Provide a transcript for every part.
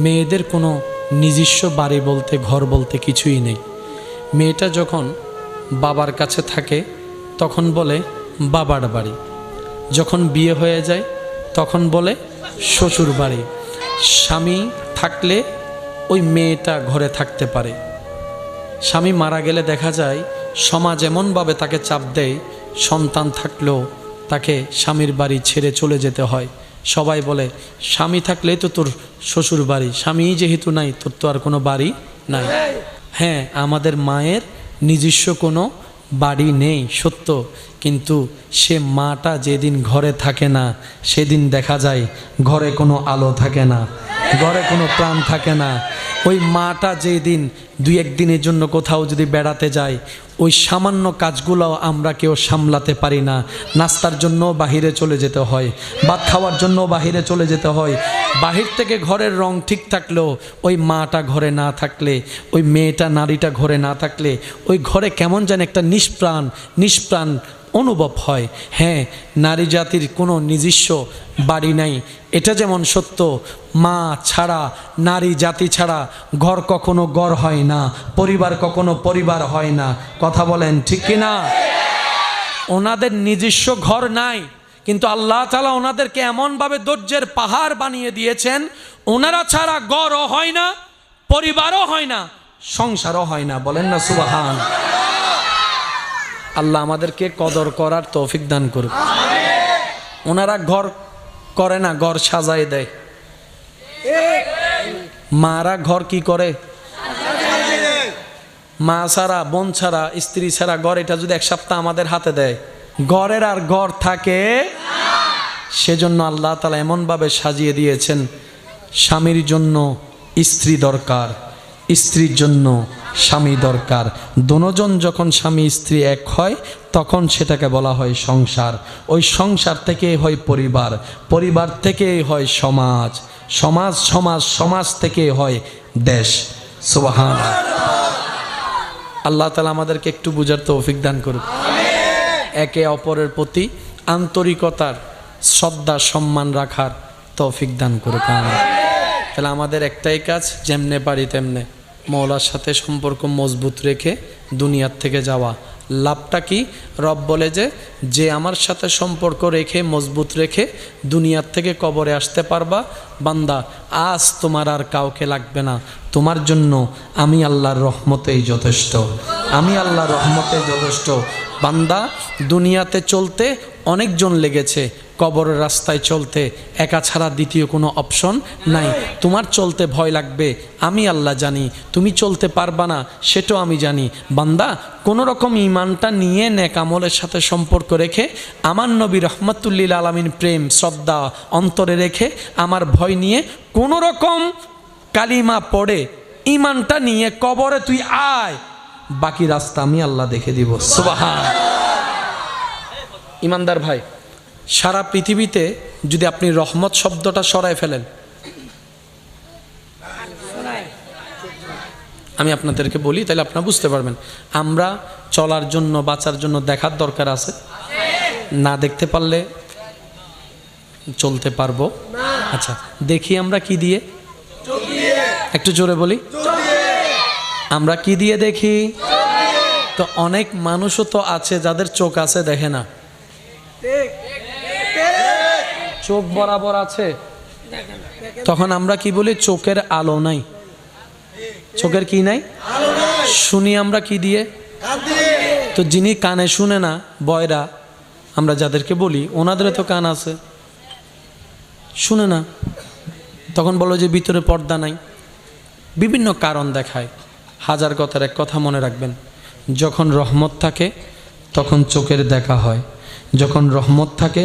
মেয়েদের কোনো নিজস্ব বাড়ি বলতে ঘর বলতে কিছুই নেই। মেয়েটা যখন বাবার কাছে থাকে তখন বলে বাবার বাড়ি, যখন বিয়ে হয়ে যায় তখন বলে শ্বশুর বাড়ি। স্বামী থাকলে ওই মেয়েটা ঘরে থাকতে পারে। স্বামী মারা গেলে দেখা যায় সমাজ এমনভাবে তাকে চাপ দেয়, সন্তান থাকলেও তাকে স্বামীর বাড়ি ছেড়ে চলে যেতে হয়। সবাই বলে স্বামী থাকলেই তো তোর শ্বশুর বাড়ি, স্বামী যেহেতু নাই তোর তো আর কোনো বাড়ি নাই। হ্যাঁ, আমাদের মায়ের নিজস্ব কোনো বাড়ি নেই সত্য, কিন্তু সে মাটা যেদিন ঘরে থাকে না সেদিন দেখা যায় ঘরে কোনো আলো থাকে না, ঘরে কোনো প্রাণ থাকে না। ওই মাটা যেদিন দুই একদিনের জন্য কোথাও যদি বেড়াতে যায়, ওই সামান্য কাজগুলো আমরা কেউ সামলাতে পারি না। নাস্তার জন্য বাহিরে চলে যেতে হয়, ভাত খাওয়ার জন্য বাহিরে চলে যেতে হয়। বাহির থেকে ঘরের রং ঠিক থাকলেও ওই মাটা ঘরে না থাকলে, ওই মেয়েটা নারীটা ঘরে না থাকলে ওই ঘরে কেমন যেন একটা নিষ্প্রাণ অনুভব হয়। হ্যাঁ, নারী জাতির কোনো নিজস্ব বাড়ি নাই, এটা যেমন সত্য। মা ছাড়া, নারী জাতি ছাড়া ঘর কখনো ঘর হয় না, পরিবার কখনো পরিবার হয় না। কথা বলেন ঠিক কিনা? ওনাদের নিজস্ব ঘর নাই, কিন্তু আল্লাহ তাআলা ওনাদেরকে এমনভাবে ধৈর্যের পাহাড় বানিয়ে দিয়েছেন, ওনারা ছাড়া ঘরও হয় না, পরিবারও হয় না, সংসারও হয় না। বলেন না সুবহান। আল্লাহ আমাদেরকে কদর করার তৌফিক দান করুক। ওনারা ঘর করে না, ঘর সাজায় দেয়। মারা ঘর কি করে? মা ছাড়া, বোন ছাড়া, স্ত্রী ছাড়া ঘর, এটা যদি এক সপ্তাহ আমাদের হাতে দেয়, ঘরের আর ঘর থাকে। সেজন্য আল্লাহ তাআলা এমনভাবে সাজিয়ে দিয়েছেন, স্বামীর জন্য স্ত্রী দরকার, স্ত্রীর জন্য স্বামী দরকার। দুজন যখন স্বামী স্ত্রী এক হয় তখন সেটাকে বলা হয় সংসার। ওই সংসার থেকে হয় পরিবার, পরিবার থেকে হয় সমাজ, সমাজ থেকে হয় দেশ। সুবহানাল্লাহ। আল্লাহ তাআলা আমাদেরকে একটু বুঝার তৌফিক দান করুক। একে অপরের প্রতি আন্তরিকতার, শ্রদ্ধা, সম্মান রাখার তৌফিক দান করুক। তাহলে আমাদের একটাই কাজ, যেমনে পারি তেমনে মওলার সাথে সম্পর্ক মজবুত রেখে দুনিয়ার থেকে যাওয়া। লাভটা কি? রব বলে যে আমার সাথে সম্পর্ক রেখে, মজবুত রেখে দুনিয়ার থেকে কবরে আসতে পারবা, বান্দা আজ তোমার আর কাউকে লাগবে না, তোমার জন্য আমি আল্লাহর রহমতেই যথেষ্ট, আমি আল্লাহর রহমতেই যথেষ্ট। বান্দা দুনিয়াতে চলতে অনেকজন লেগেছে, কবরের রাস্তায় চলতে একা ছাড়া দ্বিতীয় কোনো অপশন নাই। তোমার চলতে ভয় লাগবে, আমি আল্লাহ জানি। তুমি চলতে পারবা না, সেটাও আমি জানি। বান্দা কোনো রকম ঈমানটা নিয়ে নেক আমলের সাথে সম্পর্ক রেখে, আমার নবী রহমাতুল্লিল আলামিন প্রেম শ্রদ্ধা অন্তরে রেখে, আমার ভয় নিয়ে কোনো রকম কালিমা পড়ে ঈমানটা নিয়ে কবরে তুই আয়, বাকি রাস্তা আমি আল্লাহ দেখে দিব। সুবহান। ইমানদার ভাই, সারা পৃথিবীতে যদি আপনি রহমত শব্দটা সরায় ফেলেন, আমি আপনাদেরকে বলি তাহলে আপনারা বুঝতে পারবেন। আমরা চলার জন্য, বাঁচার জন্য দেখার দরকার আছে, না দেখতে পারলে চলতে পারবো। আচ্ছা, দেখি আমরা কি দিয়ে? একটু জোরে বলি, আমরা কি দিয়ে দেখি? তো অনেক মানুষও তো আছে যাদের চোখ আছে, দেখে না। চোখ বরাবর আছে, তখন আমরা কি বলি? চোখের আলো নাই। চোখের কি নাই? শুনি আমরা কি দিয়ে? তো যিনি কানে শুনে না, বয়রা আমরা যাদেরকে বলি, ওনাদের তো কান আছে, শুনে না, তখন বলো যে ভিতরে পর্দা নাই। বিভিন্ন কারণ দেখায়। হাজার কথার এক কথা মনে রাখবেন, যখন রহমত থাকে তখন চোখের দেখা হয়, যখন রহমত থাকে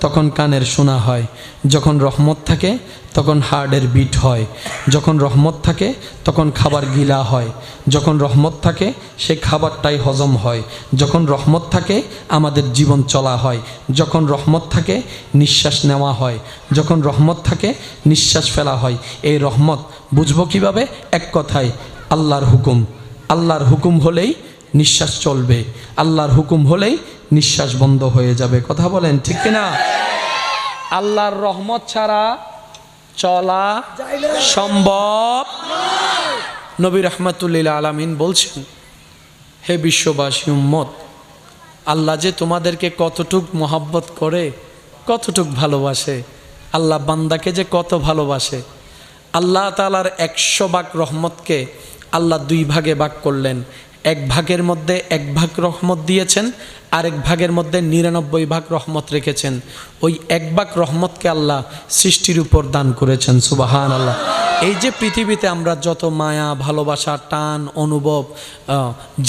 তখন কানের শোনা হয়, যখন রহমত থাকে তখন হার্টের বিট হয়, যখন রহমত থাকে তখন খাবার গিলা হয়, যখন রহমত থাকে সে খাবারটাই হজম হয়, যখন রহমত থাকে আমাদের জীবন চলা হয়, যখন রহমত থাকে নিঃশ্বাস নেওয়া হয়, যখন রহমত থাকে নিঃশ্বাস ফেলা হয়। এই রহমত বুঝবো কিভাবে? এক কথায় আল্লাহর হুকুম। আল্লাহর হুকুম হলেই নিঃশ্বাস চলবে, আল্লাহর হুকুম হলেই নিঃশ্বাস বন্ধ হয়ে যাবে। কথা বলেন ঠিক কিনা? আল্লাহর রহমত ছাড়া চলা সম্ভব। নবী রাহমাতুল্লিল আলামিন বলছেন, হে বিশ্ববাসী উম্মত, আল্লাহ যে তোমাদেরকে কতটুক মহাব্বত করে, কতটুক ভালোবাসে, আল্লাহ বান্দাকে যে কত ভালোবাসে। আল্লাহ তাআলার 100 ভাগ রহমতকে আল্লাহ 2 ভাগে ভাগ করলেন। 1 ভাগের মধ্যে 1 ভাগ রহমত দিয়েছেন, আরেক ভাগের মধ্যে 99 ভাগ রহমত রেখেছেন। ওই 1 ভাগ রহমতকে আল্লাহ সৃষ্টির উপর দান করেছেন। সুবহানাল্লাহ। এই যে পৃথিবীতে আমরা যত মায়া, ভালোবাসা, টান, অনুভব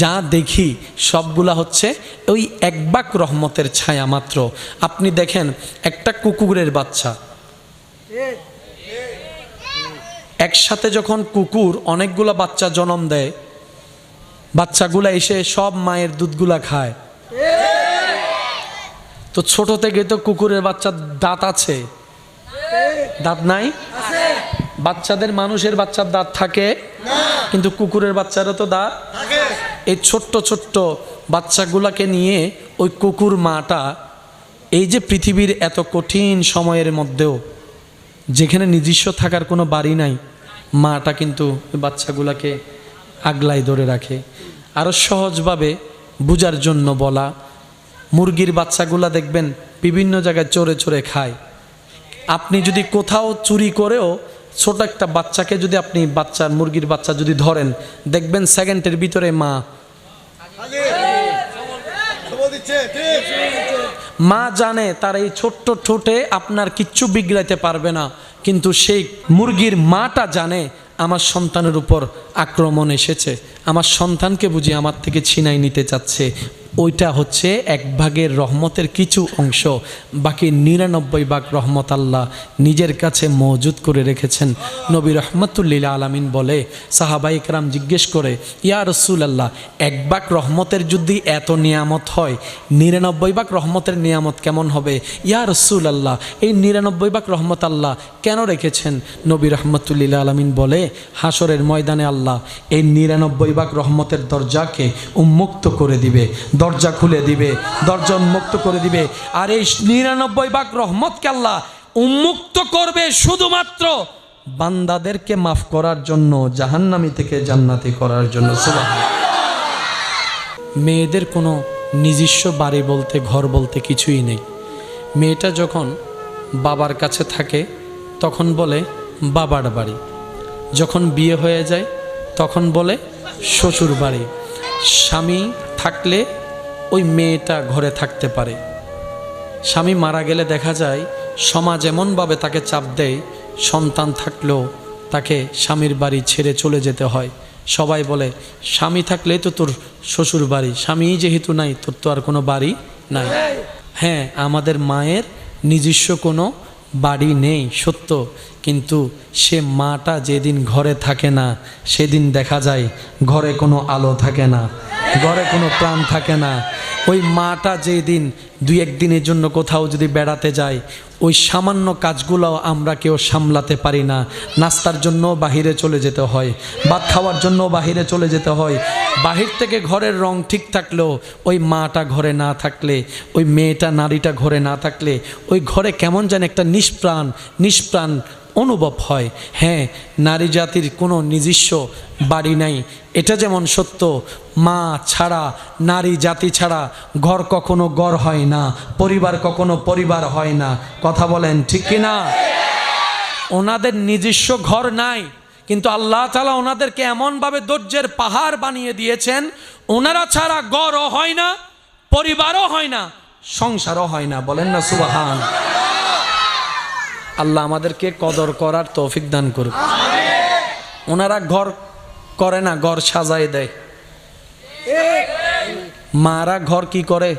যা দেখি, সবগুলা হচ্ছে ওই 1 ভাগ রহমতের ছায়া মাত্র। আপনি দেখেন একটা কুকুরের বাচ্চা, একসাথে যখন কুকুর অনেকগুলা বাচ্চা জন্ম দেয়, বাচ্চাগুলা এসে সব মায়ের দুধগুলা খায়। তো ছোট থেকে তো কুকুরের বাচ্চার দাঁত আছে, দাঁত নাই? বাচ্চাদের, মানুষের বাচ্চার দাঁত থাকে, কিন্তু কুকুরের বাচ্চারও তো দাঁত। এই ছোট্ট ছোট্ট বাচ্চাগুলাকে নিয়ে ওই কুকুর মাটা এই যে পৃথিবীর এত কঠিন সময়ের মধ্যেও, যেখানে নিজস্ব থাকার কোনো বাড়ি নাই, মাটা কিন্তু ওই বাচ্চাগুলাকে আগলায় ধরে রাখে। আরও সহজভাবে বুঝার জন্য বলা, মুরগির বাচ্চাগুলা দেখবেন বিভিন্ন জায়গায় চড়ে চড়ে খায়। আপনি যদি কোথাও চুরি করেও ছোট একটা বাচ্চাকে যদি আপনি মুরগির বাচ্চা যদি ধরেন, দেখবেন সেকেন্ডের ভিতরে মা জানে তার এই ছোট্ট ঠোঁটে আপনার কিচ্ছু বিগড়াইতে পারবে না, কিন্তু সেই মুরগির মাটা জানে আমার সন্তানের উপর আক্রমণ এসেছে, আমার সন্তানকে বুঝি আমার থেকে ছিনাই নিতে চাচ্ছে। ওইটা হচ্ছে 1 ভাগের রহমতের কিছু অংশ, বাকি 99 ভাগ রহমত আল্লাহ নিজের কাছে মজুদ করে রেখেছেন। নবী রাহমাতুল্লিল আলামিন বলে, সাহাবায়ে কেরাম জিজ্ঞেস করে, ইয়া রাসূলুল্লাহ, 1 ভাগ রহমতের যদি এত নিয়ামত হয়, 99 ভাগ রহমতের নিয়ামত কেমন হবে? ইয়া রাসূলুল্লাহ, এই 99 ভাগ রহমত আল্লাহ কেন রেখেছেন? নবী রাহমাতুল্লিল আলামিন বলে, হাসরের ময়দানে আল্লাহ এই 99 ভাগ রহমতের দরজাকে উন্মুক্ত করে দিবে, দরজা খুলে দিবে, দরজা উন্মুক্ত করে দিবে। আর এই 99 ভাগ রহমতকে আল্লাহ উন্মুক্ত করবে শুধুমাত্র বান্দাদেরকে মাফ করার জন্য, জাহান্নামী থেকে জান্নাতি করার জন্য। সুবহানাল্লাহ। মেয়েদের কোনো নিজস্ব বাড়ি বলতে, ঘর বলতে কিছুই নেই। মেয়েটা যখন বাবার কাছে থাকে তখন বলে বাবার বাড়ি, যখন বিয়ে হয়ে যায় তখন বলে শ্বশুর বাড়ি। স্বামী থাকলে ওই মেয়েটা ঘরে থাকতে পারে, স্বামী মারা গেলে দেখা যায় সমাজ এমনভাবে তাকে চাপ দেয়, সন্তান থাকলেও তাকে স্বামীর বাড়ি ছেড়ে চলে যেতে হয়। সবাই বলে স্বামী থাকলেই তো তোর শ্বশুর বাড়ি, স্বামী যেহেতু নাই তোর তো আর কোনো বাড়ি নাই। হ্যাঁ, আমাদের মায়ের নিজস্ব কোনো বাড়ি নেই সত্য, কিন্তু সে মাটা যেদিন ঘরে থাকে না সেদিন দেখা যায় ঘরে কোনো আলো থাকে না, ঘরে কোনো প্রাণ থাকে না। ওই মাটা যেদিন 2-1 দিনের জন্য কোথাও যদি বেড়াতে যায়, ওই সামান্য কাজগুলো আমরা কেউ সামলাতে পারি না। নাস্তার জন্য বাহিরে চলে যেতে হয়, ভাত খাওয়ার জন্য বাহিরে চলে যেতে হয়। বাহির থেকে ঘরের রং ঠিক থাকলেও ওই মাটা ঘরে না থাকলে, ওই মেয়েটা, নারীটা ঘরে না থাকলে ওই ঘরে কেমন যেন একটা নিষ্প্রাণ অনুভব হয়। হ্যাঁ, নারী জাতির কোনো নিজস্ব বাড়ি নাই, এটা যেমন সত্য। মা ছাড়া, নারী জাতি ছাড়া ঘর কখনো ঘর হয় না, পরিবার কখনো পরিবার হয় না। কথা বলেন ঠিক কিনা? ওনাদের নিজস্ব ঘর নাই, কিন্তু আল্লাহ তাআলা ওনাদেরকে এমনভাবে ধৈর্যের পাহাড় বানিয়ে দিয়েছেন, ওনারা ছাড়া ঘরও হয় না, পরিবারও হয় না, সংসারও হয় না। বলেন না সুবহান। আল্লাহ আমাদেরকে কদর করার তৌফিক দান করুক। ওনারা ঘর করে না, ঘর সাজায় দেয়। মারা ঘর কি করে?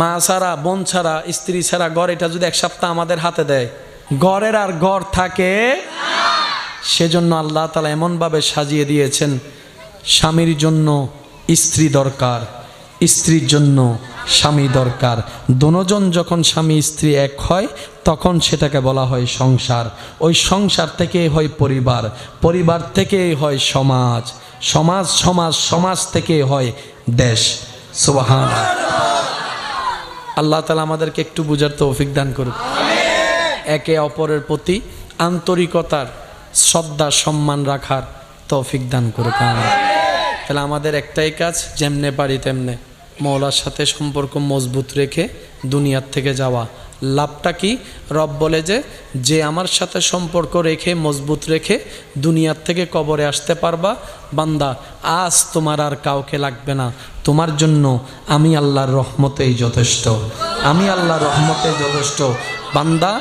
মা ছাড়া, বোন ছাড়া, স্ত্রী ছাড়া ঘর, এটা যদি 1 সপ্তাহ আমাদের হাতে দেয়, ঘরের আর ঘর থাকে। সেজন্য আল্লাহ তাআলা এমনভাবে সাজিয়ে দিয়েছেন, স্বামীর জন্য স্ত্রী দরকার, স্ত্রীর জন্য স্বামী দরকার। দুজন যখন স্বামী স্ত্রী এক হয় তখন সেটাকে বলা হয় সংসার। ওই সংসার থেকেই হয় পরিবার, পরিবার থেকেই হয় সমাজ, সমাজ থেকে হয় দেশ। সুবহানাল্লাহ। আল্লাহ তাআলা আমাদেরকে একটু বুঝার তৌফিক দান করুন। একে অপরের প্রতি আন্তরিকতার শ্রদ্ধা সম্মান রাখার তৌফিক দান করুক। তাহলে আমাদের একটাই কাজ, যেমনে পারি তেমনে মওলার সাথে সম্পর্ক মজবুত রেখে দুনিয়ার থেকে যাওয়া। লাভটা কি? রব বলে যে আমার সাথে সম্পর্ক রেখে মজবুত রেখে দুনিয়ার থেকে কবরে আসতে পারবা, বান্দা আজ তোমার আর কাউকে লাগবে না, তোমার জন্য আমি আল্লাহর রহমতেই যথেষ্ট, আমি আল্লাহর রহমতেই যথেষ্ট। বান্দা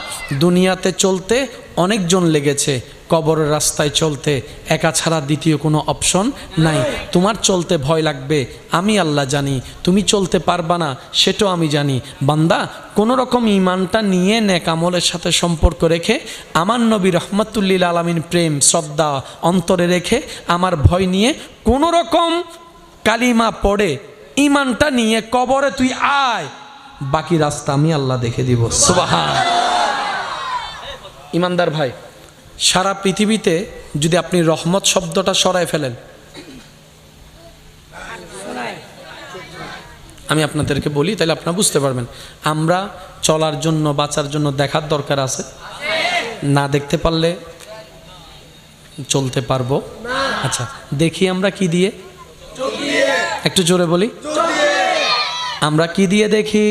দুনিয়াতে চলতে অনেকজন লেগেছে, কবরের রাস্তায় চলতে একা ছাড়া দ্বিতীয় কোনো অপশন নাই। তোমার চলতে ভয় লাগবে, আমি আল্লাহ জানি। তুমি চলতে পারবা না, সেটাও আমি জানি। বান্দা কোনো রকম ইমানটা নিয়ে নেক আমলের সাথে সম্পর্ক রেখে আমার নবী রহমাতুল্লিল আলামিন প্রেম শ্রদ্ধা অন্তরে রেখে আমার ভয় নিয়ে কোনো রকম কালিমা পড়ে ইমানটা নিয়ে কবরে তুই আয়, বাকি রাস্তা আমি আল্লাহ দেখে দিব। সুবহান। ইমানদার ভাই, সারা পৃথিবীতে যদি আপনি রহমত শব্দটা সরায় ফেলেন, আমি আপনাদেরকে বলি তাহলে আপনারা বুঝতে পারবেন। আমরা চলার জন্য বাঁচার জন্য দেখার দরকার আছে, না দেখতে পারলে চলতে পারবো। আচ্ছা দেখি আমরা কি দিয়ে, একটু জোরে বলি, আমরা কি দিয়ে দেখি?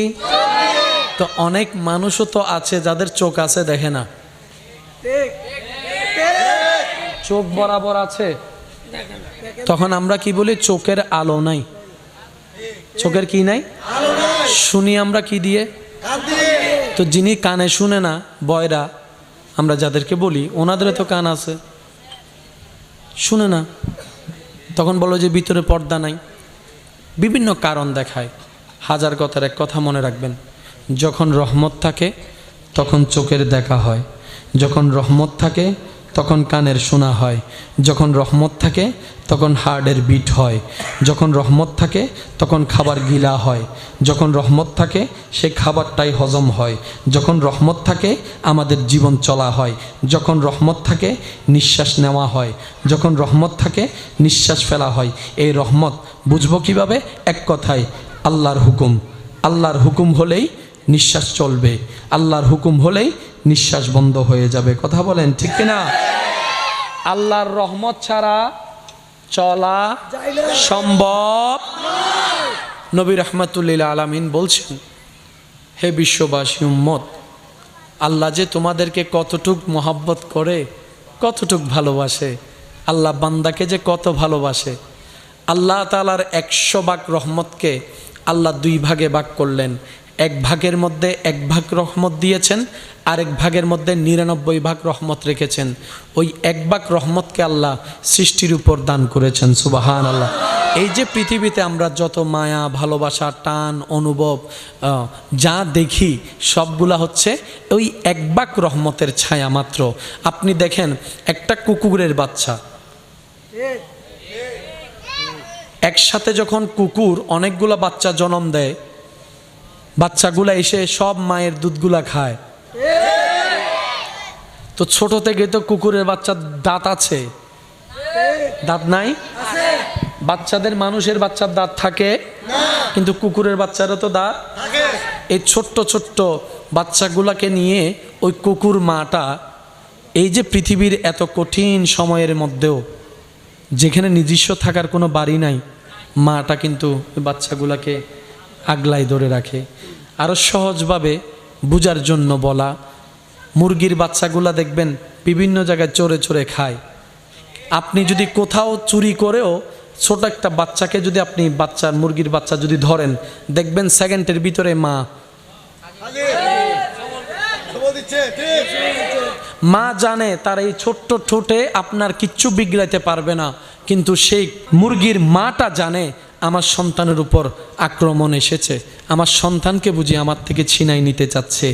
তো অনেক মানুষও তো আছে যাদের চোখ আছে দেখে না, চোখ বরাবর আছে, তখন আমরা কি বলি? চোখের আলো নাই। চোখের কি নাই? শুনি আমরা কি দিয়ে? তো যিনি কানে শুনে না, বয়রা আমরা যাদেরকে বলি, ওনাদের তো কান আছে, শুনে না, তখন বলো যে ভিতরে পর্দা নাই। বিভিন্ন কারণ দেখায়। হাজার কথার এক কথা মনে রাখবেন, যখন রহমত থাকে তখন চোখের দেখা হয়, যখন রহমত থাকে তখন কানের শোনা হয়, যখন রহমত থাকে তখন হার্টের বিট হয়, যখন রহমত থাকে তখন খাবার গিলা হয়, যখন রহমত থাকে সে খাবারটাই হজম হয়, যখন রহমত থাকে আমাদের জীবন চলা হয়, যখন রহমত থাকে নিঃশ্বাস নেওয়া হয়, যখন রহমত থাকে নিঃশ্বাস ফেলা হয়। এই রহমত বুঝবো কিভাবে? এক কথায় আল্লাহর হুকুম। আল্লাহর হুকুম হলেই নিঃশ্বাস চলবে, আল্লাহর হুকুম হলেই নিঃশ্বাস বন্ধ হয়ে যাবে। কথা বলেন ঠিক কিনা? আল্লাহর রহমত ছাড়া চলা সম্ভব। নবী রাহমাতুল্লিল আলামিন বলছেন, হে বিশ্ববাসী উম্মত, আল্লাহ যে তোমাদেরকে কতটুক মহব্বত করে, কতটুক ভালোবাসে, আল্লাহ বান্দাকে যে কত ভালোবাসে। আল্লাহ তাআলার 100 ভাগ রহমতকে আল্লাহ 2 ভাগে ভাগ করলেন। এক ভাগের মধ্যে 1 ভাগ রহমত দিয়েছেন, আরেক ভাগের মধ্যে 99 ভাগ রহমত রেখেছেন। ওই 1 ভাগ রহমতকে আল্লাহ সৃষ্টির উপর দান করেছেন। সুবহানাল্লাহ। এই যে পৃথিবীতে আমরা যত মায়া ভালোবাসা টান অনুভব যা দেখি সবগুলা হচ্ছে ওই 1 ভাগ রহমতের ছায়া মাত্র। আপনি দেখেন একটা কুকুরের বাচ্চা, একসাথে যখন কুকুর অনেকগুলা বাচ্চা জন্ম দেয়, বাচ্চাগুলা এসে সব মায়ের দুধগুলা খায়। তো ছোট থেকে তো কুকুরের বাচ্চার দাঁত আছে, দাঁত নাই? বাচ্চাদের মানুষের বাচ্চার দাঁত থাকে, কিন্তু কুকুরের বাচ্চারও তো দাঁত। এই ছোট্ট ছোট্ট বাচ্চাগুলাকে নিয়ে ওই কুকুর মাটা এই যে পৃথিবীর এত কঠিন সময়ের মধ্যেও যেখানে নিজস্ব থাকার কোনো বাড়ি নাই, মাটা কিন্তু ওই বাচ্চাগুলাকে আগলায় ধরে রাখে। আরও সহজভাবে বুঝার জন্য বলা, মুরগির বাচ্চাগুলা দেখবেন বিভিন্ন জায়গায় চড়ে চড়ে খায়। আপনি যদি কোথাও চুরি করেও ছোট একটা বাচ্চাকে যদি আপনি মুরগির বাচ্চা যদি ধরেন, দেখবেন সেকেন্ডের ভিতরে মা জানে তার এই ছোট্ট ঠোঁটে আপনার কিচ্ছু বিগড়াইতে পারবে না, কিন্তু সেই মুরগির মাটা জানে আমার সন্তানের উপর আক্রমণ এসেছে, আমার সন্তানকে বুঝি আমার থেকে ছিনাই নিতে চাচ্ছে।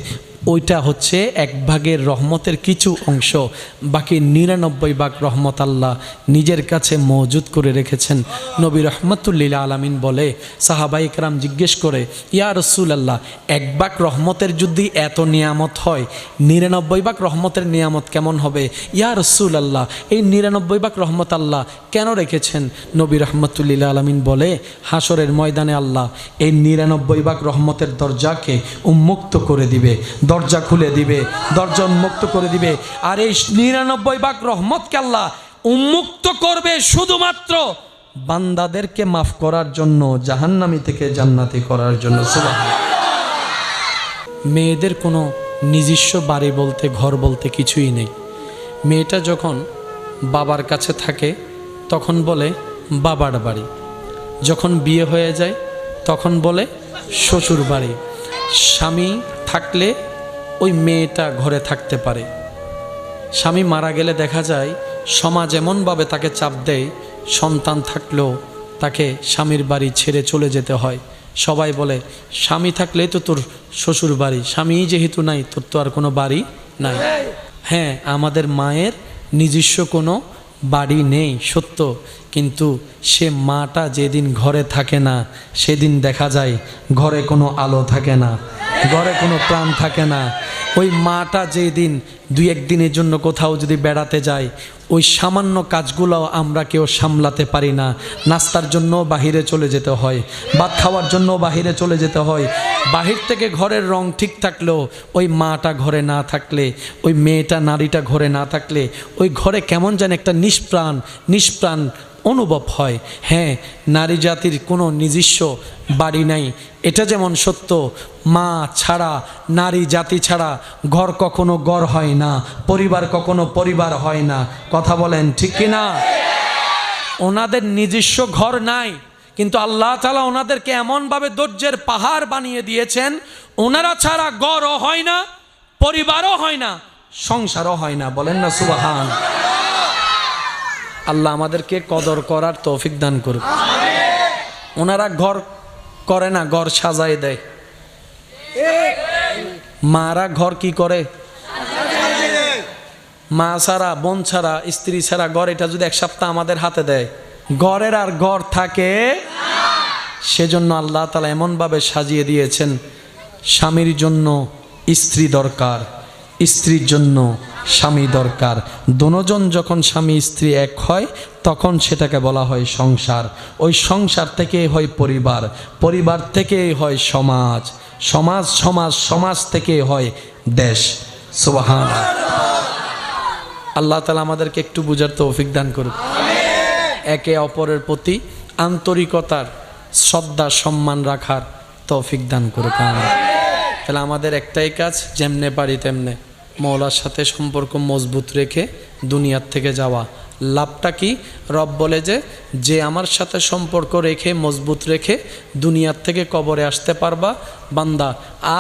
ওইটা হচ্ছে 1 ভাগের রহমতের কিছু অংশ, বাকি 99 ভাগ রহমত আল্লাহ নিজের কাছে মজুদ করে রেখেছেন। নবী রহমাতুল্লিল আলামিন বলে, সাহাবায়ে কেরাম জিজ্ঞেস করে, ইয়া রাসূলুল্লাহ, 1 ভাগ রহমতের যদি এত নিয়ামত হয়, 99 ভাগ রহমতের নিয়ামত কেমন হবে? ইয়া রাসূলুল্লাহ, এই 99 ভাগ রহমত আল্লাহ কেন রেখেছেন? নবী রহমাতুল্লিল আলামিন বলে, হাসরের ময়দানে আল্লাহ এই 99 ভাগ রহমতের দরজাকে উন্মুক্ত করে দিবে। দরজা খুলে দিবে, দরজা উন্মুক্ত করে দিবে। আর এই 99 ভাগ রহমতকে আল্লাহ উন্মুক্ত করবে শুধুমাত্র বান্দাদেরকে মাফ করার জন্য, জাহান্নামী থেকে জান্নাতি করার জন্য। সুবহানাল্লাহ। মেয়েদের কোনো নিজস্ব বাড়ি বলতে, ঘর বলতে কিছুই নেই। মেয়েটা যখন বাবার কাছে থাকে তখন বলে বাবার বাড়ি, যখন বিয়ে হয়ে যায় তখন বলে শ্বশুর বাড়ি। স্বামী থাকলে ওই মেয়েটা ঘরে থাকতে পারে। স্বামী মারা গেলে দেখা যায় সমাজ এমনভাবে তাকে চাপ দেয়, সন্তান থাকলেও তাকে স্বামীর বাড়ি ছেড়ে চলে যেতে হয়। সবাই বলে স্বামী থাকলেই তো তোর শ্বশুর বাড়ি, স্বামী যেহেতু নাই তোর তো আর কোনো বাড়ি নাই। হ্যাঁ, আমাদের মায়ের নিজস্ব কোনো বাড়ি নেই সত্য, কিন্তু সে মাটা যেদিন ঘরে থাকে না সেদিন দেখা যায় ঘরে কোনো আলো থাকে না, ঘরে কোনো প্রাণ থাকে না। ওই মাটা যেদিন 2-1 দিনের জন্য কোথাও যদি বেড়াতে যায়, ওই সামান্য কাজগুলো আমরা কেউ সামলাতে পারি না। নাস্তার জন্য বাহিরে চলে যেতে হয়, ভাত খাওয়ার জন্য বাহিরে চলে যেতে হয়। বাহির থেকে ঘরের রং ঠিক থাকলেও ওই মাটা ঘরে না থাকলে, ওই মেয়েটা নারীটা ঘরে না থাকলে ওই ঘরে কেমন যেন একটা নিষ্প্রাণ অনুভব হয়। হ্যাঁ, নারী জাতির কোনো নিজস্ব বাড়ি নাই, এটা যেমন সত্য। মা ছাড়া, নারী জাতি ছাড়া ঘর কখনো ঘর হয় না, পরিবার কখনো পরিবার হয় না। কথা বলেন ঠিক কিনা? ওনাদের নিজস্ব ঘর নাই, কিন্তু আল্লাহ তাআলা ওনাদেরকে এমনভাবে ধৈর্যের পাহাড় বানিয়ে দিয়েছেন, ওনারা ছাড়া ঘরও হয় না, পরিবারও হয় না, সংসারও হয় না। বলেন না সুবহান। আল্লাহ আমাদেরকে কদর করার তৌফিক দান করুক। ওনারা ঘর করে না, ঘর সাজায় দেয়। মারা ঘর কি করে? মা ছাড়া, বোন ছাড়া, স্ত্রী ছাড়া ঘর, এটা যদি 1 সপ্তাহ আমাদের হাতে দেয়, ঘরের আর ঘর থাকে। সেজন্য আল্লাহ তাআলা এমনভাবে সাজিয়ে দিয়েছেন, স্বামীর জন্য স্ত্রী দরকার, স্ত্রীর জন্য স্বামী দরকার। দুজন যখন স্বামী স্ত্রী এক হয় তখন সেটাকে বলা হয় সংসার। ওই সংসার থেকে হয় পরিবার, পরিবার থেকে হয় সমাজ, সমাজ থেকে হয় দেশ। সুবহানাল্লাহ। আল্লাহ তাআলা আমাদেরকে একটু বুঝার তৌফিক দান করুক। একে অপরের প্রতি আন্তরিকতার, শ্রদ্ধা, সম্মান রাখার তৌফিক দান করুক। তাহলে আমাদের একটাই কাজ, যেমনে পারি তেমনে মওলার সাথে সম্পর্ক মজবুত রেখে দুনিয়ার থেকে যাওয়া। লাভটা কি? রব বলে যে আমার সাথে সম্পর্ক রেখে, মজবুত রেখে দুনিয়ার থেকে কবরে আসতে পারবা, বান্দা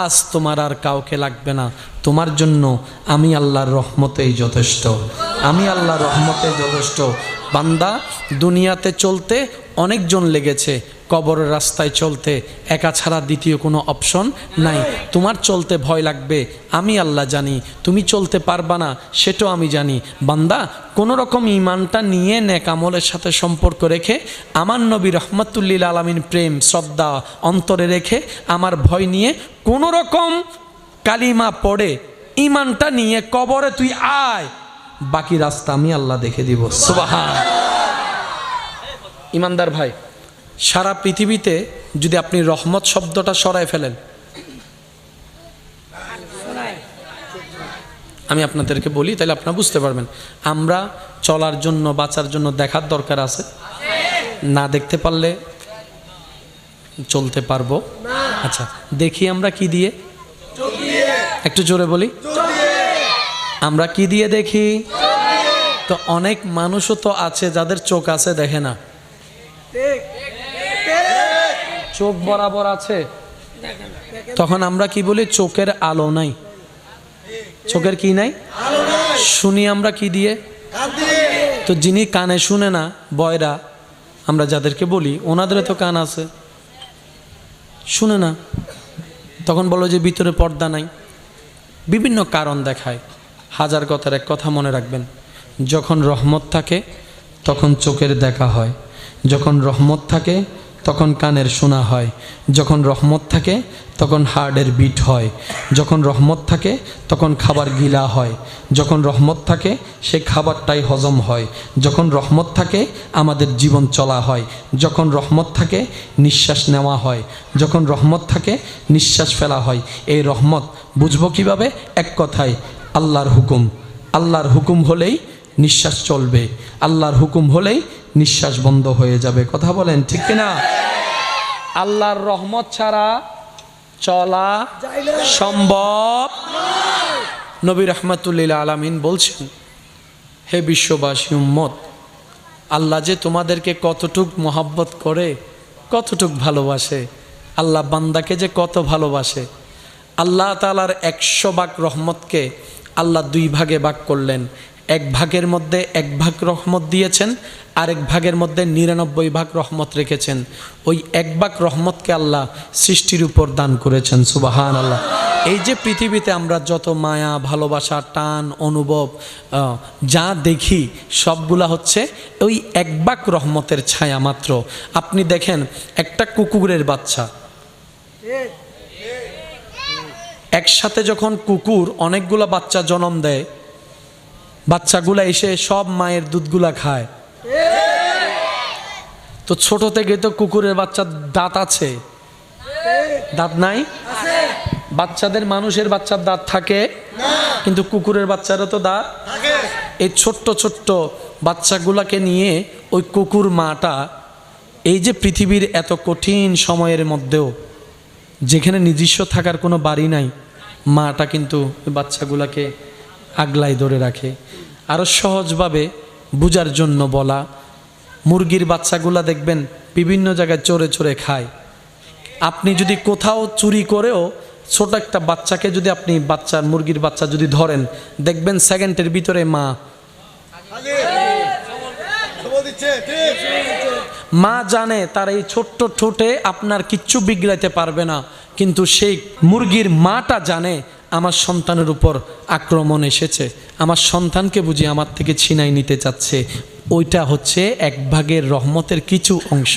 আজ তোমার আর কাউকে লাগবে না, তোমার জন্য আমি আল্লাহর রহমতেই যথেষ্ট, আমি আল্লাহর রহমতে যথেষ্ট। বান্দা দুনিয়াতে চলতে অনেকজন লেগেছে, কবরের রাস্তায় চলতে একা ছাড়া দ্বিতীয় কোনো অপশন নাই। তোমার চলতে ভয় লাগবে, আমি আল্লাহ জানি। তুমি চলতে পারবা না, সেটাও আমি জানি। বান্দা কোনো রকম ঈমানটা নিয়ে নেক আমলের সাথে সম্পর্ক রেখে, আমার নবী রহমাতুল্লিল আলামিন প্রেম শ্রদ্ধা অন্তরে রেখে, আমার ভয় নিয়ে কোনো রকম কালিমা পড়ে ঈমানটা নিয়ে কবরে তুই আয়, বাকি রাস্তা আমি আল্লাহ দেখে দিব। সুবহান। ইমানদার ভাই, সারা পৃথিবীতে যদি আপনি রহমত শব্দটা সরায় ফেলেন, আমি আপনাদেরকে বলি তাহলে আপনারা বুঝতে পারবেন। আমরা চলার জন্য, বাঁচার জন্য দেখার দরকার আছে, না দেখতে পারলে চলতে পারবো। আচ্ছা, দেখি আমরা কি দিয়ে? একটু জোরে বলি, আমরা কি দিয়ে দেখি? তো অনেক মানুষও তো আছে যাদের চোখ আছে, দেখে না। চোখ বরাবর আছে, তখন আমরা কি বলি? চোখের আলো নাই। চোখের কি নাই? শুনি আমরা কি দিয়ে? তো যিনি কানে শুনে না, বয়রা আমরা যাদেরকে বলি, ওনাদের তো কান আছে, শুনে না, তখন বলো যে ভিতরে পর্দা নাই। বিভিন্ন কারণ দেখায়। হাজার কথার এক কথা মনে রাখবেন, যখন রহমত থাকে তখন চোখের দেখা হয়, যখন রহমত থাকে তখন কানের শোনা হয়, যখন রহমত থাকে তখন হার্টের বিট হয়, যখন রহমত থাকে তখন খাবার গিলা হয়, যখন রহমত থাকে সেই খাবারটাই হজম হয়, যখন রহমত থাকে আমাদের জীবন চলা হয়, যখন রহমত থাকে নিঃশ্বাস নেওয়া হয়, যখন রহমত থাকে নিঃশ্বাস ফেলা হয়। এই রহমত বুঝবো কিভাবে? এক কথায় আল্লাহর হুকুম। আল্লাহর হুকুম হলেই নিঃশ্বাস চলবে, আল্লাহর হুকুম হলেই নিঃশ্বাস বন্ধ হয়ে যাবে। কথা বলেন ঠিক কিনা? আল্লাহর রহমত ছাড়া চলা সম্ভব। নবী রাহমাতুল্লিল আলামিন বলছেন, হে বিশ্ববাসী উম্মত, আল্লাহ যে তোমাদেরকে কতটুক মহব্বত করে, কতটুক ভালোবাসে, আল্লাহ বান্দাকে যে কত ভালোবাসে। আল্লাহ তাআলার 100 ভাগ রহমতকে আল্লাহ 2 ভাগে ভাগ করলেন। এক ভাগের মধ্যে 1 ভাগ রহমত দিয়েছেন, আরেক ভাগের মধ্যে 99 ভাগ রহমত রেখেছেন। ওই 1 ভাগ রহমতকে আল্লাহ সৃষ্টির উপর দান করেছেন। সুবহানাল্লাহ। এই যে পৃথিবীতে আমরা যত মায়া, ভালোবাসা, টান, অনুভব যা দেখি সবগুলা হচ্ছে ওই 1 ভাগ রহমতের ছায়া মাত্র। আপনি দেখেন একটা কুকুরের বাচ্চা, একসাথে যখন কুকুর অনেকগুলা বাচ্চা জন্ম দেয়, বাচ্চাগুলা এসে সব মায়ের দুধগুলা খায়। তো ছোট থেকে তো কুকুরের বাচ্চার দাঁত আছে, দাঁত নাই? বাচ্চাদের মানুষের বাচ্চার দাঁত থাকে, কিন্তু কুকুরের বাচ্চারও তো দাঁত। এই ছোট্ট ছোট্ট বাচ্চাগুলাকে নিয়ে ওই কুকুর মাটা এই যে পৃথিবীর এত কঠিন সময়ের মধ্যেও যেখানে নিজস্ব থাকার কোনো বাড়ি নাই, মাটা কিন্তু ওই বাচ্চাগুলাকে আগলায় ধরে রাখে। আরও সহজভাবে বুঝার জন্য বলা, মুরগির বাচ্চাগুলা দেখবেন বিভিন্ন জায়গায় চড়ে চড়ে খায়। আপনি যদি কোথাও চুরি করেও ছোট একটা বাচ্চাকে যদি আপনি মুরগির বাচ্চা যদি ধরেন, দেখবেন সেকেন্ডের ভিতরে মা জানে তার এই ছোট্ট ঠোঁটে আপনার কিচ্ছু বিগড়াইতে পারবে না, কিন্তু সেই মুরগির মাটা জানে আমার সন্তানের উপর আক্রমণ এসেছে, আমার সন্তানকে বুঝি আমার থেকে ছিনাই নিতে চাচ্ছে। ওইটা হচ্ছে 1 ভাগের রহমতের কিছু অংশ,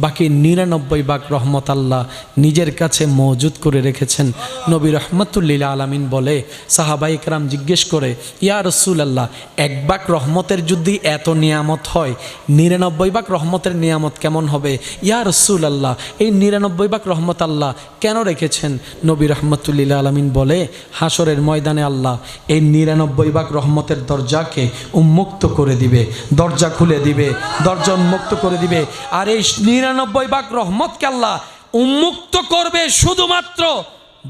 বাকি 99 ভাগ রহমত আল্লাহ নিজের কাছে মজুদ করে রেখেছেন। নবী রাহমাতুল্লিল আলামিন বলে, সাহাবায়ে কেরাম জিজ্ঞেস করে, ইয়া রাসূলুল্লাহ, 1 ভাগ রহমতের যদি এত নিয়ামত হয়, 99 ভাগ রহমতের নিয়ামত কেমন হবে? ইয়া রাসূলুল্লাহ, এই 99 ভাগ রহমত আল্লাহ কেন রেখেছেন? নবী রাহমাতুল্লিল আলামিন বলে, হাসরের ময়দানে আল্লাহ এই 99 ভাগ রহমতের দরজাকে উন্মুক্ত করে দিবে, দরজা খুলে দিবে, দরজা উন্মুক্ত করে দিবে। আর এই 99 ভাগ রহমতকে আল্লাহ উন্মুক্ত করবে শুধুমাত্র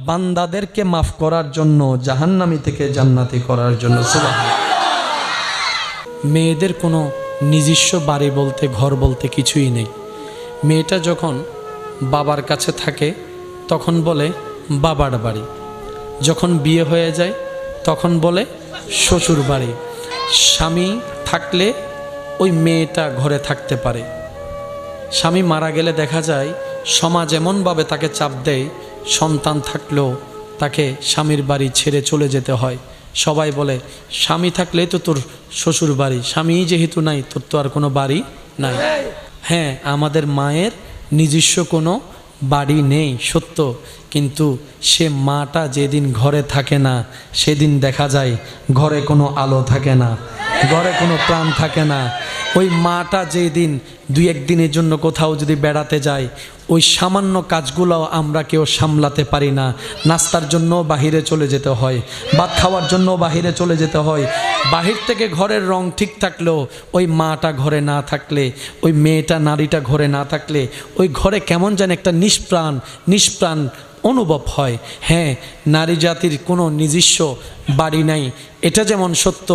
বান্দাদেরকে মাফ করার জন্য, জাহান্নামী থেকে জান্নাতি করার জন্য। সুবহানাল্লাহ। মেয়েদের কোনো নিজস্ব বাড়ি বলতে, ঘর বলতে কিছুই নেই। মেয়েটা যখন বাবার কাছে থাকে তখন বলে বাবার বাড়ি, যখন বিয়ে হয়ে যায় তখন বলে শ্বশুর বাড়ি। স্বামী থাকলে ওই মেয়েটা ঘরে থাকতে পারে, স্বামী মারা গেলে দেখা যায় সমাজ এমনভাবে তাকে চাপ দেয়, সন্তান থাকলেও তাকে স্বামীর বাড়ি ছেড়ে চলে যেতে হয়। সবাই বলে স্বামী থাকলেই তো তোর শ্বশুর বাড়ি, স্বামী যেহেতু নাই তোর তো আর কোনো বাড়ি নাই। হ্যাঁ, আমাদের মায়ের নিজস্ব কোনো বাড়ি নেই সত্য, কিন্তু সে মাটা যেদিন ঘরে থাকে না সেদিন দেখা যায় ঘরে কোনো আলো থাকে না, ঘরে কোনো প্রাণ থাকে না। ওই মাটা যেদিন 2-1 দিনের জন্য কোথাও যদি বেড়াতে যায়, ওই সামান্য কাজগুলো আমরা কেউ সামলাতে পারি না। নাস্তার জন্য বাহিরে চলে যেতে হয়, ভাত খাওয়ার জন্য বাহিরে চলে যেতে হয়। বাহির থেকে ঘরের রং ঠিক থাকলেও ওই মাটা ঘরে না থাকলে, ওই মেয়েটা, নারীটা ঘরে না থাকলে ওই ঘরে কেমন যেন একটা নিষ্প্রাণ অনুভব হয়। হ্যাঁ, নারী জাতির কোনো নিজস্ব বাড়ি নাই, এটা যেমন সত্য,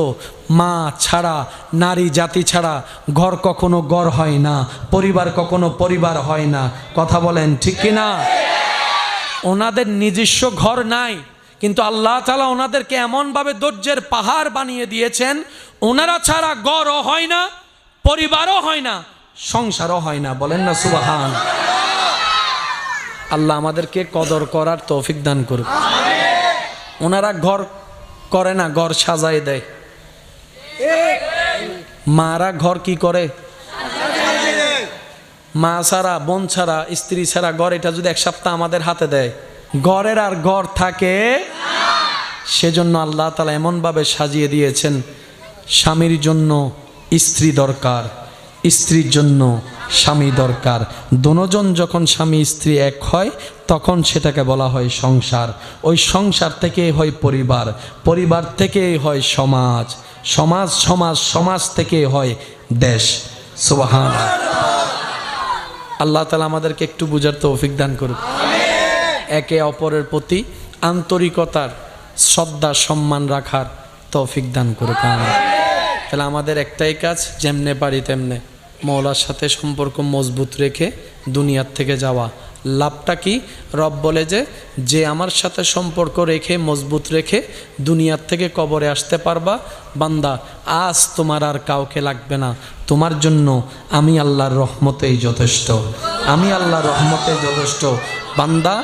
মা ছাড়া, নারী জাতি ছাড়া ঘর কখনো ঘর হয় না, পরিবার কখনো পরিবার হয় না। কথা বলেন ঠিক কিনা? ওনাদের নিজস্ব ঘর নাই, কিন্তু আল্লাহ তাআলা ওনাদেরকে এমনভাবে ধৈর্যের পাহাড় বানিয়ে দিয়েছেন, ওনারা ছাড়া ঘরও হয় না, পরিবারও হয় না, সংসারও হয় না। বলেন না সুবহান। আল্লাহ আমাদেরকে কদর করার তৌফিক দান করুক। ওনারা ঘর করে না, ঘর সাজায় দেয়। মারা ঘর কি করে? মা ছাড়া, বোন ছাড়া, স্ত্রী ছাড়া ঘর, এটা যদি এক সপ্তাহ আমাদের হাতে দেয়, ঘরের আর ঘর থাকে। সেজন্য আল্লাহ তাআলা এমনভাবে সাজিয়ে দিয়েছেন, স্বামীর জন্য স্ত্রী দরকার, স্ত্রীর জন্য স্বামী দরকার। দুজন যখন স্বামী স্ত্রী এক হয় তখন সেটাকে বলা হয় সংসার। ওই সংসার থেকেই হয় পরিবার, পরিবার থেকেই হয় সমাজ, সমাজ সমাজ সমাজ থেকে হয় দেশ। সুবহানাল্লাহ। আল্লাহ তাআলা আমাদেরকে একটু বুঝার তৌফিক দান করুক। একে অপরের প্রতি আন্তরিকতার, শ্রদ্ধা, সম্মান রাখার তৌফিক দান করুক। তাহলে আমাদের একটাই কাজ, যেমনে পারি তেমনে মওলার সাথে সম্পর্ক মজবুত রেখে দুনিয়ার থেকে যাওয়া। লাভটা কি? রব বলে যে আমার সাথে সম্পর্ক রেখে মজবুত রেখে দুনিয়ার থেকে কবরে আসতে পারবা, বান্দা আজ তোমার আর কাউকে লাগবে না, তোমার জন্য আমি আল্লাহর রহমতেই যথেষ্ট, আমি আল্লাহর রহমতেই যথেষ্ট। বান্দা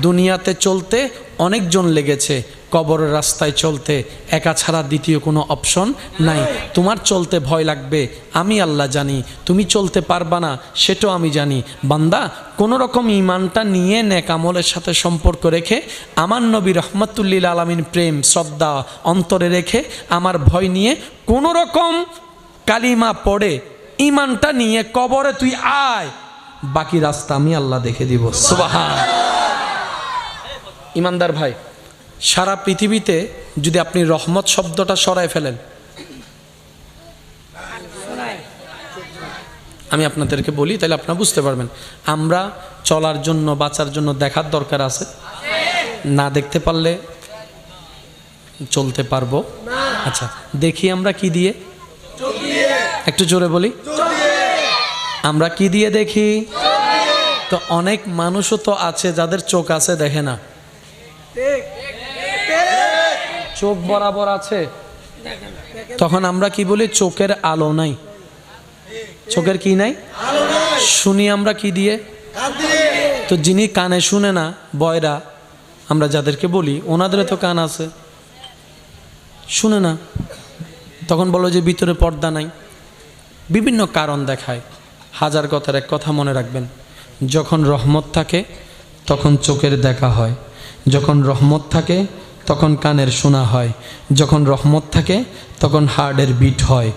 দুনিয়াতে চলতে অনেকজন লেগেছে, কবরের রাস্তায় চলতে একা ছাড়া দ্বিতীয় কোনো অপশন নাই। তোমার চলতে ভয় লাগবে, আমি আল্লাহ জানি। তুমি চলতে পারবা না, সেটাও আমি জানি। বান্দা কোনো রকম ঈমানটা নিয়ে নেক আমলের সাথে সম্পর্ক রেখে আমার নবী রহমাতুল্লিল আলামিন প্রেম শ্রদ্ধা অন্তরে রেখে আমার ভয় নিয়ে কোনো রকম কালিমা পড়ে ঈমানটা নিয়ে কবরে তুই আয়, বাকি রাস্তা আমি আল্লাহ দেখে দিব। সুবহান। ইমানদার ভাই, সারা পৃথিবীতে যদি আপনি রহমত শব্দটা সরায় ফেলেন, আমি আপনাদেরকে বলি তাহলে আপনারা বুঝতে পারবেন। আমরা চলার জন্য, বাঁচার জন্য দেখার দরকার আছে, না দেখতে পারলে চলতে পারবো। আচ্ছা, দেখি আমরা কি দিয়ে? একটু জোরে বলি, আমরা কি দিয়ে দেখি? তো অনেক মানুষও তো আছে যাদের চোখ আছে, দেখে না। চোখ বরাবর আছে, তখন আমরা কি বলি? চোখের আলো নাই। চোখের কি নাই? শুনি আমরা কি দিয়ে? তো যিনি কানে শুনে না, বয়রা আমরা যাদেরকে বলি, ওনাদের তো কান আছে, শুনে না, তখন বলো যে ভিতরে পর্দা নাই। বিভিন্ন কারণ দেখায়। হাজার কথার এক কথা মনে রাখবেন, যখন রহমত থাকে তখন চোখের দেখা হয়, যখন রহমত থাকে তখন কানের শোনা হয়, যখন রহমত থাকে তখন হার্টের বিট হয়,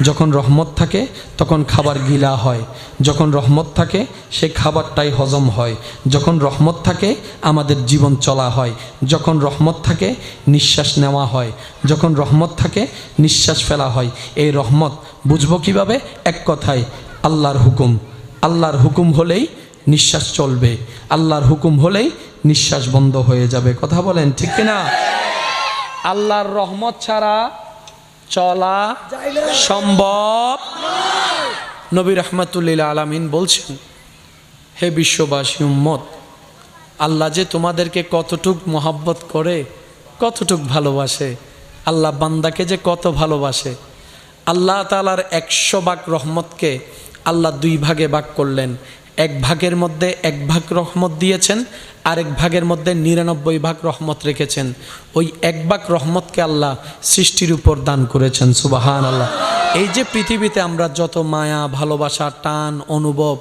যখন রহমত থাকে তখন খাবার গিলা হয়, যখন রহমত থাকে সে খাবারটাই হজম হয়, যখন রহমত থাকে আমাদের জীবন চলা হয়, যখন রহমত থাকে নিঃশ্বাস নেওয়া হয়, যখন রহমত থাকে নিঃশ্বাস ফেলা হয়। এই রহমত বুঝবো কিভাবে? এক কথায় আল্লাহর হুকুম। আল্লাহর হুকুম হলেই নিঃশ্বাস চলবে, আল্লাহর হুকুম হলেই নিঃশ্বাস বন্ধ হয়ে যাবে। কথা বলেন ঠিক কিনা? আল্লাহর রহমত ছাড়া চলা সম্ভব নয়। নবী রাহমাতুল্লিল আলামিন বলছেন, হে বিশ্ববাসী উম্মত, আল্লাহ যে তোমাদেরকে কতটুক মহব্বত করে, কতটুক ভালোবাসে, আল্লাহ বান্দাকে যে কত ভালোবাসে। আল্লাহ তাআলার 100 ভাগ রহমতকে আল্লাহ 2 ভাগে ভাগ করলেন। 1 ভাগের মধ্যে 1 ভাগ রহমত দিয়েছেন, আরেক ভাগের মধ্যে 99 ভাগ রহমত রেখেছেন। ওই 1 ভাগ রহমতকে আল্লাহ সৃষ্টির উপর দান করেছেন। সুবহানাল্লাহ। এই যে পৃথিবীতে আমরা যত মায়া, ভালোবাসা, টান, অনুভব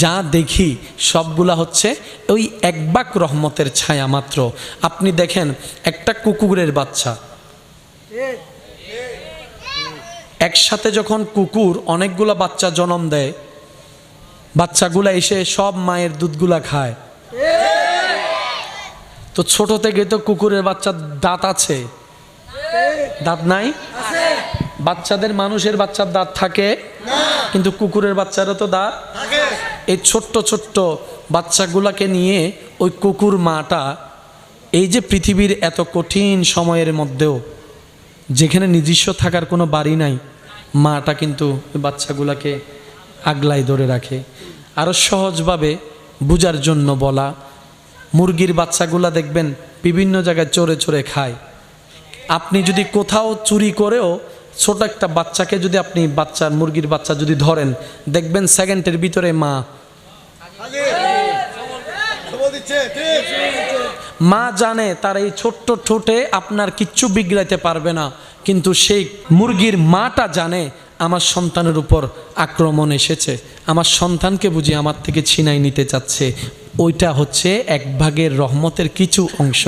যা দেখি, সবগুলা হচ্ছে ওই 1 ভাগ রহমতের ছায়া মাত্র। আপনি দেখেন একটা কুকুরের বাচ্চা, একসাথে যখন কুকুর অনেকগুলা বাচ্চা জন্ম দেয়, বাচ্চাগুলা এসে সব মায়ের দুধগুলা খায়। তো ছোট থেকে তো কুকুরের বাচ্চার দাঁত আছে, দাঁত নাই? বাচ্চাদের, মানুষের বাচ্চার দাঁত থাকে, কিন্তু কুকুরের বাচ্চারও তো দাঁত। এই ছোট্ট ছোট্ট বাচ্চাগুলাকে নিয়ে ওই কুকুর মাটা এই যে পৃথিবীর এত কঠিন সময়ের মধ্যেও, যেখানে নিজস্ব থাকার কোনো বাড়ি নাই, মাটা কিন্তু বাচ্চাগুলাকে আগলায় ধরে রাখে। আরও সহজভাবে বুঝার জন্য বলা, মুরগির বাচ্চাগুলা দেখবেন বিভিন্ন জায়গায় চড়ে চড়ে খায়। আপনি যদি কোথাও চুরি করেও ছোট একটা বাচ্চাকে যদি আপনি মুরগির বাচ্চা যদি ধরেন, দেখবেন সেকেন্ডের ভিতরে মা জানে তার এই ছোট্ট ঠোঁটে আপনার কিচ্ছু বিগড়াইতে পারবে না, কিন্তু সেই মুরগির মাটা জানে আমার সন্তানের উপর আক্রমণ এসেছে, আমার সন্তানকে বুঝি আমার থেকে ছিনাই নিতে চাচ্ছে, ওইটা হচ্ছে 1 ভাগের রহমতের কিছু অংশ।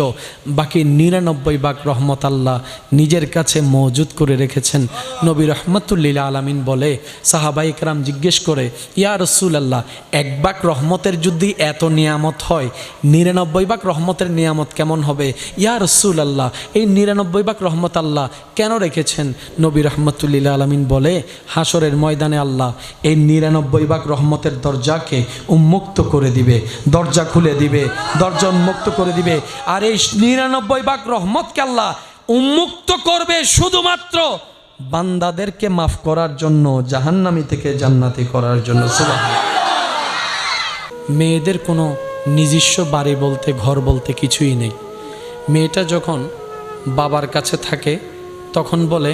বাকি 99 ভাগ রহমত আল্লাহ নিজের কাছে মজুদ করে রেখেছেন। নবী রহমতুল্লিল আলামিন বলে, সাহাবাই কেরাম জিজ্ঞেস করে, ইয়া রাসূলুল্লাহ, 1 ভাগ রহমতের যদি এত নিয়ামত হয়, 99 ভাগ রহমতের নিয়ামত কেমন হবে? ইয়া রাসূলুল্লাহ, এই 99 ভাগ রহমত আল্লাহ কেন রেখেছেন? নবী রহমতুল্লিল আলামিন বলে, হাসরের ময়দানে আল্লাহ এই 99 ভাগ রহমতের দরজাকে উন্মুক্ত করে দিবে, দরজা খুলে দিবে, দরজা উন্মুক্ত করে দিবে। আর এই 99 ভাগ রহমতকে আল্লাহ উন্মুক্ত করবে শুধুমাত্র বান্দাদেরকে মাফ করার জন্য, জাহান্নামী থেকে জান্নাতি করার জন্য। সুবহানাল্লাহ। মেয়েদের কোনো নিজস্ব বাড়ি বলতে, ঘর বলতে কিছুই নেই। মেয়েটা যখন বাবার কাছে থাকে তখন বলে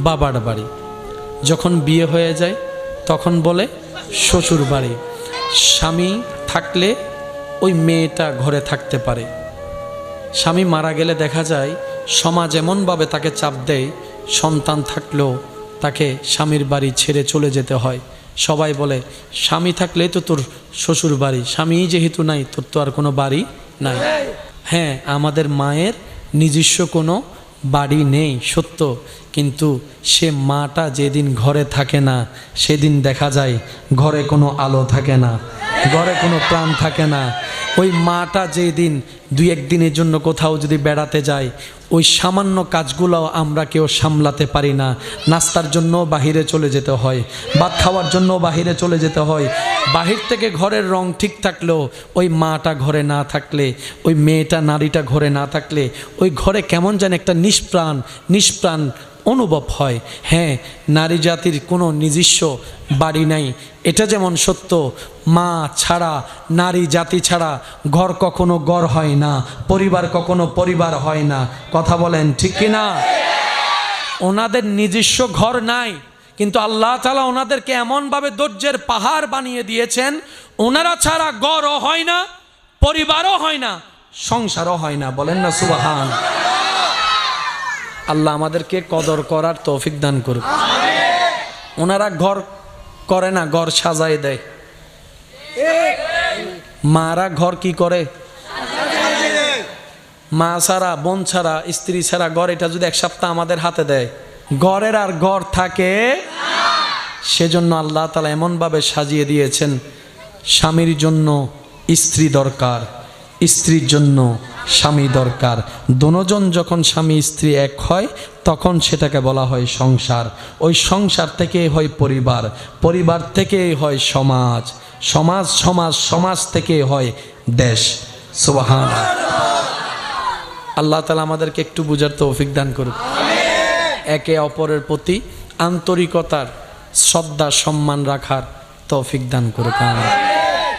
বাবার বাড়ি, যখন বিয়ে হয়ে যায় তখন বলে শ্বশুর বাড়ি। স্বামী থাকলে ওই মেয়েটা ঘরে থাকতে পারে, স্বামী মারা গেলে দেখা যায় সমাজ এমনভাবে তাকে চাপ দেয়, সন্তান থাকলেও তাকে স্বামীর বাড়ি ছেড়ে চলে যেতে হয়। সবাই বলে স্বামী থাকলেই তো তোর শ্বশুর বাড়ি, স্বামী যেহেতু নাই তোর তো আর কোনো বাড়ি নাই। হ্যাঁ, আমাদের মায়ের নিজস্ব কোনো বাড়ি নেই সত্য, কিন্তু সে মাটা যেদিন ঘরে থাকে না সেদিন দেখা যায় ঘরে কোনো আলো থাকে না, ঘরে কোনো প্রাণ থাকে না। ওই মাটা যেদিন 2-1 দিনের জন্য কোথাও যদি বেড়াতে যায়, ওই সামান্য কাজগুলো আমরা কেউ সামলাতে পারি না। নাস্তার জন্য বাহিরে চলে যেতে হয়, ভাত খাওয়ার জন্য বাহিরে চলে যেতে হয়। বাহির থেকে ঘরের রং ঠিক থাকলেও ওই মাটা ঘরে না থাকলে, ওই মেয়েটা নারীটা ঘরে না থাকলে ওই ঘরে কেমন যেন একটা নিষ্প্রাণ অনুভব হয়। হ্যাঁ, নারী জাতির কোনো নিজস্ব বাড়ি নাই, এটা যেমন সত্য। মা ছাড়া, নারী জাতি ছাড়া ঘর কখনো ঘর হয় না, পরিবার কখনো পরিবার হয় না। কথা বলেন ঠিক কিনা? ওনাদের নিজস্ব ঘর নাই, কিন্তু আল্লাহ তাআলা ওনাদেরকে এমনভাবে ধৈর্যের পাহাড় বানিয়ে দিয়েছেন, ওনারা ছাড়া ঘরও হয় না, পরিবারও হয় না, সংসারও হয় না। বলেন না সুবহান। আল্লাহ আমাদেরকে কদর করার তৌফিক দান করুক। ওনারা ঘর করে না, ঘর সাজায় দেয়। মারা ঘর কি করে? মা ছাড়া, বোন ছাড়া, স্ত্রী ছাড়া ঘর, এটা যদি 1 সপ্তাহ আমাদের হাতে দেয়, ঘরের আর ঘর থাকে। সেজন্য আল্লাহ তাআলা এমনভাবে সাজিয়ে দিয়েছেন, স্বামীর জন্য স্ত্রী দরকার, স্ত্রীর জন্য স্বামী দরকার। দুজন যখন স্বামী স্ত্রী এক হয় তখন সেটাকে বলা হয় সংসার। ওই সংসার থেকে হয় পরিবার, পরিবার থেকে হয় সমাজ, সমাজ থেকে হয় দেশ। সুবহানাল্লাহ। আল্লাহ তাআলা আমাদেরকে একটু বুঝার তৌফিক দান করুক। একে অপরের প্রতি আন্তরিকতার, শ্রদ্ধা, সম্মান রাখার তৌফিক দান করুক।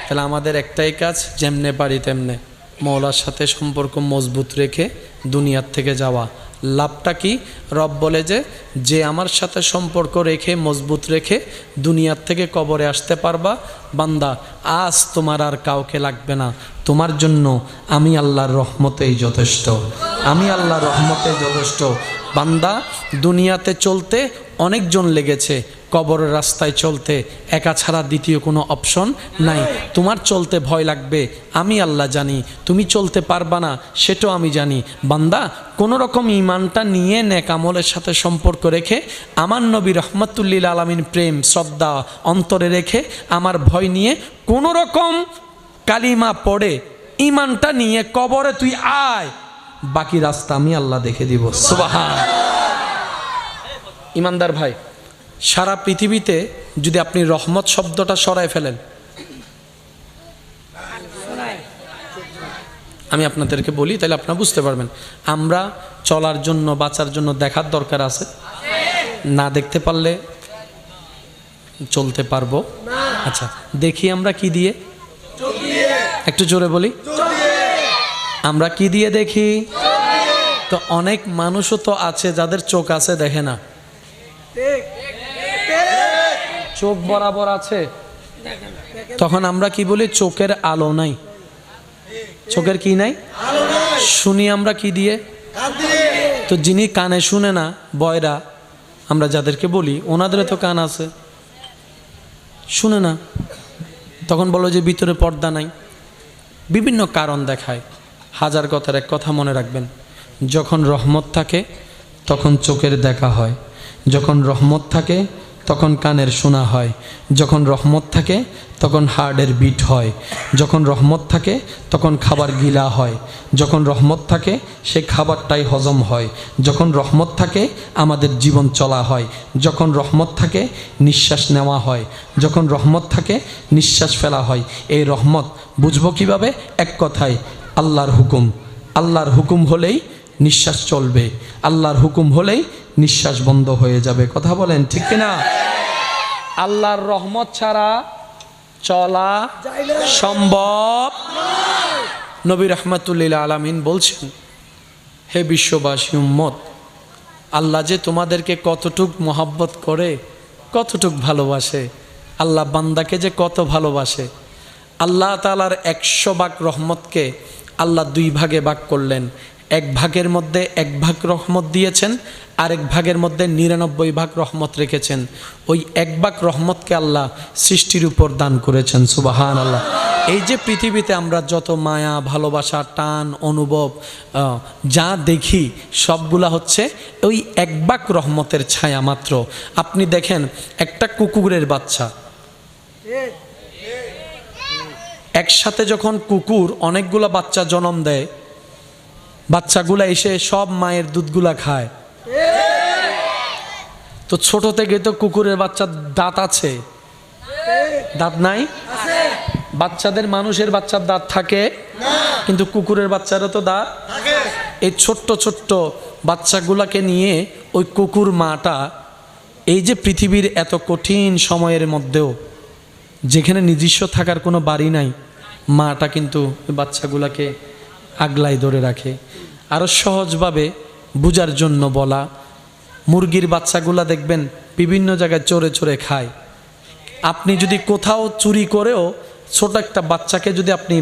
তাহলে আমাদের একটাই কাজ, যেমনে পারি তেমনে মওলার সাথে সম্পর্ক মজবুত রেখে দুনিয়ার থেকে যাওয়া। লাভটা কি? রব বলে যে আমার সাথে সম্পর্ক রেখে, মজবুত রেখে দুনিয়ার থেকে কবরে আসতে পারবা, বান্দা আজ তোমার আর কাউকে লাগবে না, তোমার জন্য আমি আল্লাহর রহমতেই যথেষ্ট, আমি আল্লাহর রহমতে যথেষ্ট। বান্দা দুনিয়াতে চলতে অনেকজন লেগেছে, কবরের রাস্তায় চলতে একা ছাড়া দ্বিতীয় কোনো অপশন নাই। তোমার চলতে ভয় লাগবে, আমি আল্লাহ জানি। তুমি চলতে পারবা না, সেটাও আমি জানি। বান্দা কোনো রকম ঈমানটা নিয়ে নেক আমলের সাথে সম্পর্ক রেখে, আমার নবী রহমতুল্লিল আলামিন প্রেম শ্রদ্ধা অন্তরে রেখে, আমার ভয় নিয়ে কোনো রকম কালিমা পড়ে ঈমানটা নিয়ে কবরে তুই আয়, বাকি রাস্তা আমি আল্লাহ দেখে দিব। সুবহান। ইমানদার ভাই, সারা পৃথিবীতে যদি আপনি রহমত শব্দটা সরায় ফেলেন, আমি আপনাদেরকে বলি তাহলে আপনারা বুঝতে পারবেন। আমরা চলার জন্য, বাঁচার জন্য দেখার দরকার আছে, না দেখতে পারলে চলতে পারবো। আচ্ছা, দেখি আমরা কি দিয়ে? একটু জোরে বলি, আমরা কি দিয়ে দেখি? তো অনেক মানুষও তো আছে যাদের চোখ আছে, দেখে না। চোখ বরাবর আছে, তখন আমরা কি বলি? চোখের আলো নাই। চোখের কি নাই? শুনি আমরা কি দিয়ে? তো যিনি কানে শুনে না, বয়রা, আমরা যাদেরকে বলি ওনাদেরও তো কান আছে, শুনে না। তখন বলো যে ভিতরে পর্দা নাই, বিভিন্ন কারণ দেখায়। হাজার কথার এক কথা মনে রাখবেন, যখন রহমত থাকে তখন চোখের দেখা হয়, যখন রহমত থাকে তখন কানের শোনা হয়, যখন রহমত থাকে তখন হার্টের বিট হয়, যখন রহমত থাকে তখন খাবার গিলা হয়, যখন রহমত থাকে সে খাবারটাই হজম হয়, যখন রহমত থাকে আমাদের জীবন চলা হয়, যখন রহমত থাকে নিঃশ্বাস নেওয়া হয়, যখন রহমত থাকে নিঃশ্বাস ফেলা হয়। এই রহমত বুঝবো কিভাবে? এক কথায়, আল্লাহর হুকুম। আল্লাহর হুকুম হলেই নিঃশ্বাস চলবে, আল্লাহর হুকুম হলেই নিঃশ্বাস বন্ধ হয়ে যাবে। কথা বলেন ঠিক কিনা? আল্লাহর রহমত ছাড়া চলা সম্ভব। নবী রাহমাতুল্লিল আলামিন বলছেন, হে বিশ্ববাসী উম্মত, আল্লাহ যে তোমাদেরকে কতটুক মহব্বত করে, কতটুক ভালোবাসে, আল্লাহ বান্দাকে যে কত ভালোবাসে। আল্লাহ তাআলার 100 ভাগ রহমতকে আল্লাহ 2 ভাগে ভাগ করলেন। এক ভাগের মধ্যে 1 ভাগ রহমত দিয়েছেন, আরেক ভাগের মধ্যে 99 ভাগ রহমত রেখেছেন। ওই 1 ভাগ রহমতকে আল্লাহ সৃষ্টির উপর দান করেছেন। সুবহানাল্লাহ। এই যে পৃথিবীতে আমরা যত মায়া, ভালোবাসা, টান, অনুভব যা দেখি সবগুলা হচ্ছে ওই 1 ভাগ রহমতের ছায়া মাত্র। আপনি দেখেন একটা কুকুরের বাচ্চা, একসাথে যখন কুকুর অনেকগুলা বাচ্চা জন্ম দেয়, বাচ্চাগুলা এসে সব মায়ের দুধগুলা খায়। তো ছোট থেকে তো কুকুরের বাচ্চার দাঁত আছে, দাঁত নাই? বাচ্চাদের, মানুষের বাচ্চার দাঁত থাকে, কিন্তু কুকুরের বাচ্চারও তো দাঁত। এই ছোট্ট ছোট্ট বাচ্চাগুলাকে নিয়ে ওই কুকুর মাটা এই যে পৃথিবীর এত কঠিন সময়ের মধ্যেও, যেখানে নিজস্ব থাকার কোনো বাড়ি নাই, মাটা কিন্তু বাচ্চাগুলাকে আগলায় ধরে রাখে। আরও সহজভাবে বুঝার জন্য বলা, মুরগির বাচ্চাগুলা দেখবেন বিভিন্ন জায়গায় চড়ে চড়ে খায়। আপনি যদি কোথাও চুরি করেও ছোট একটা বাচ্চাকে যদি আপনি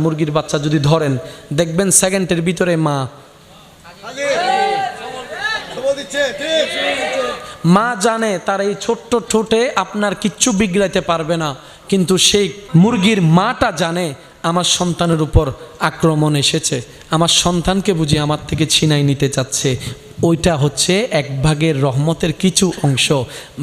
মুরগির বাচ্চা যদি ধরেন, দেখবেন সেকেন্ডের ভিতরে মা জানে তার এই ছোট্ট ঠোঁটে আপনার কিচ্ছু বিগড়াইতে পারবে না, কিন্তু সেই মুরগির মাটা জানে আমার সন্তানের উপর আক্রমণ এসেছে, আমার সন্তানকে বুঝি আমার থেকে ছিনাই নিতে চাচ্ছে। ওইটা হচ্ছে 1 ভাগের রহমতের কিছু অংশ,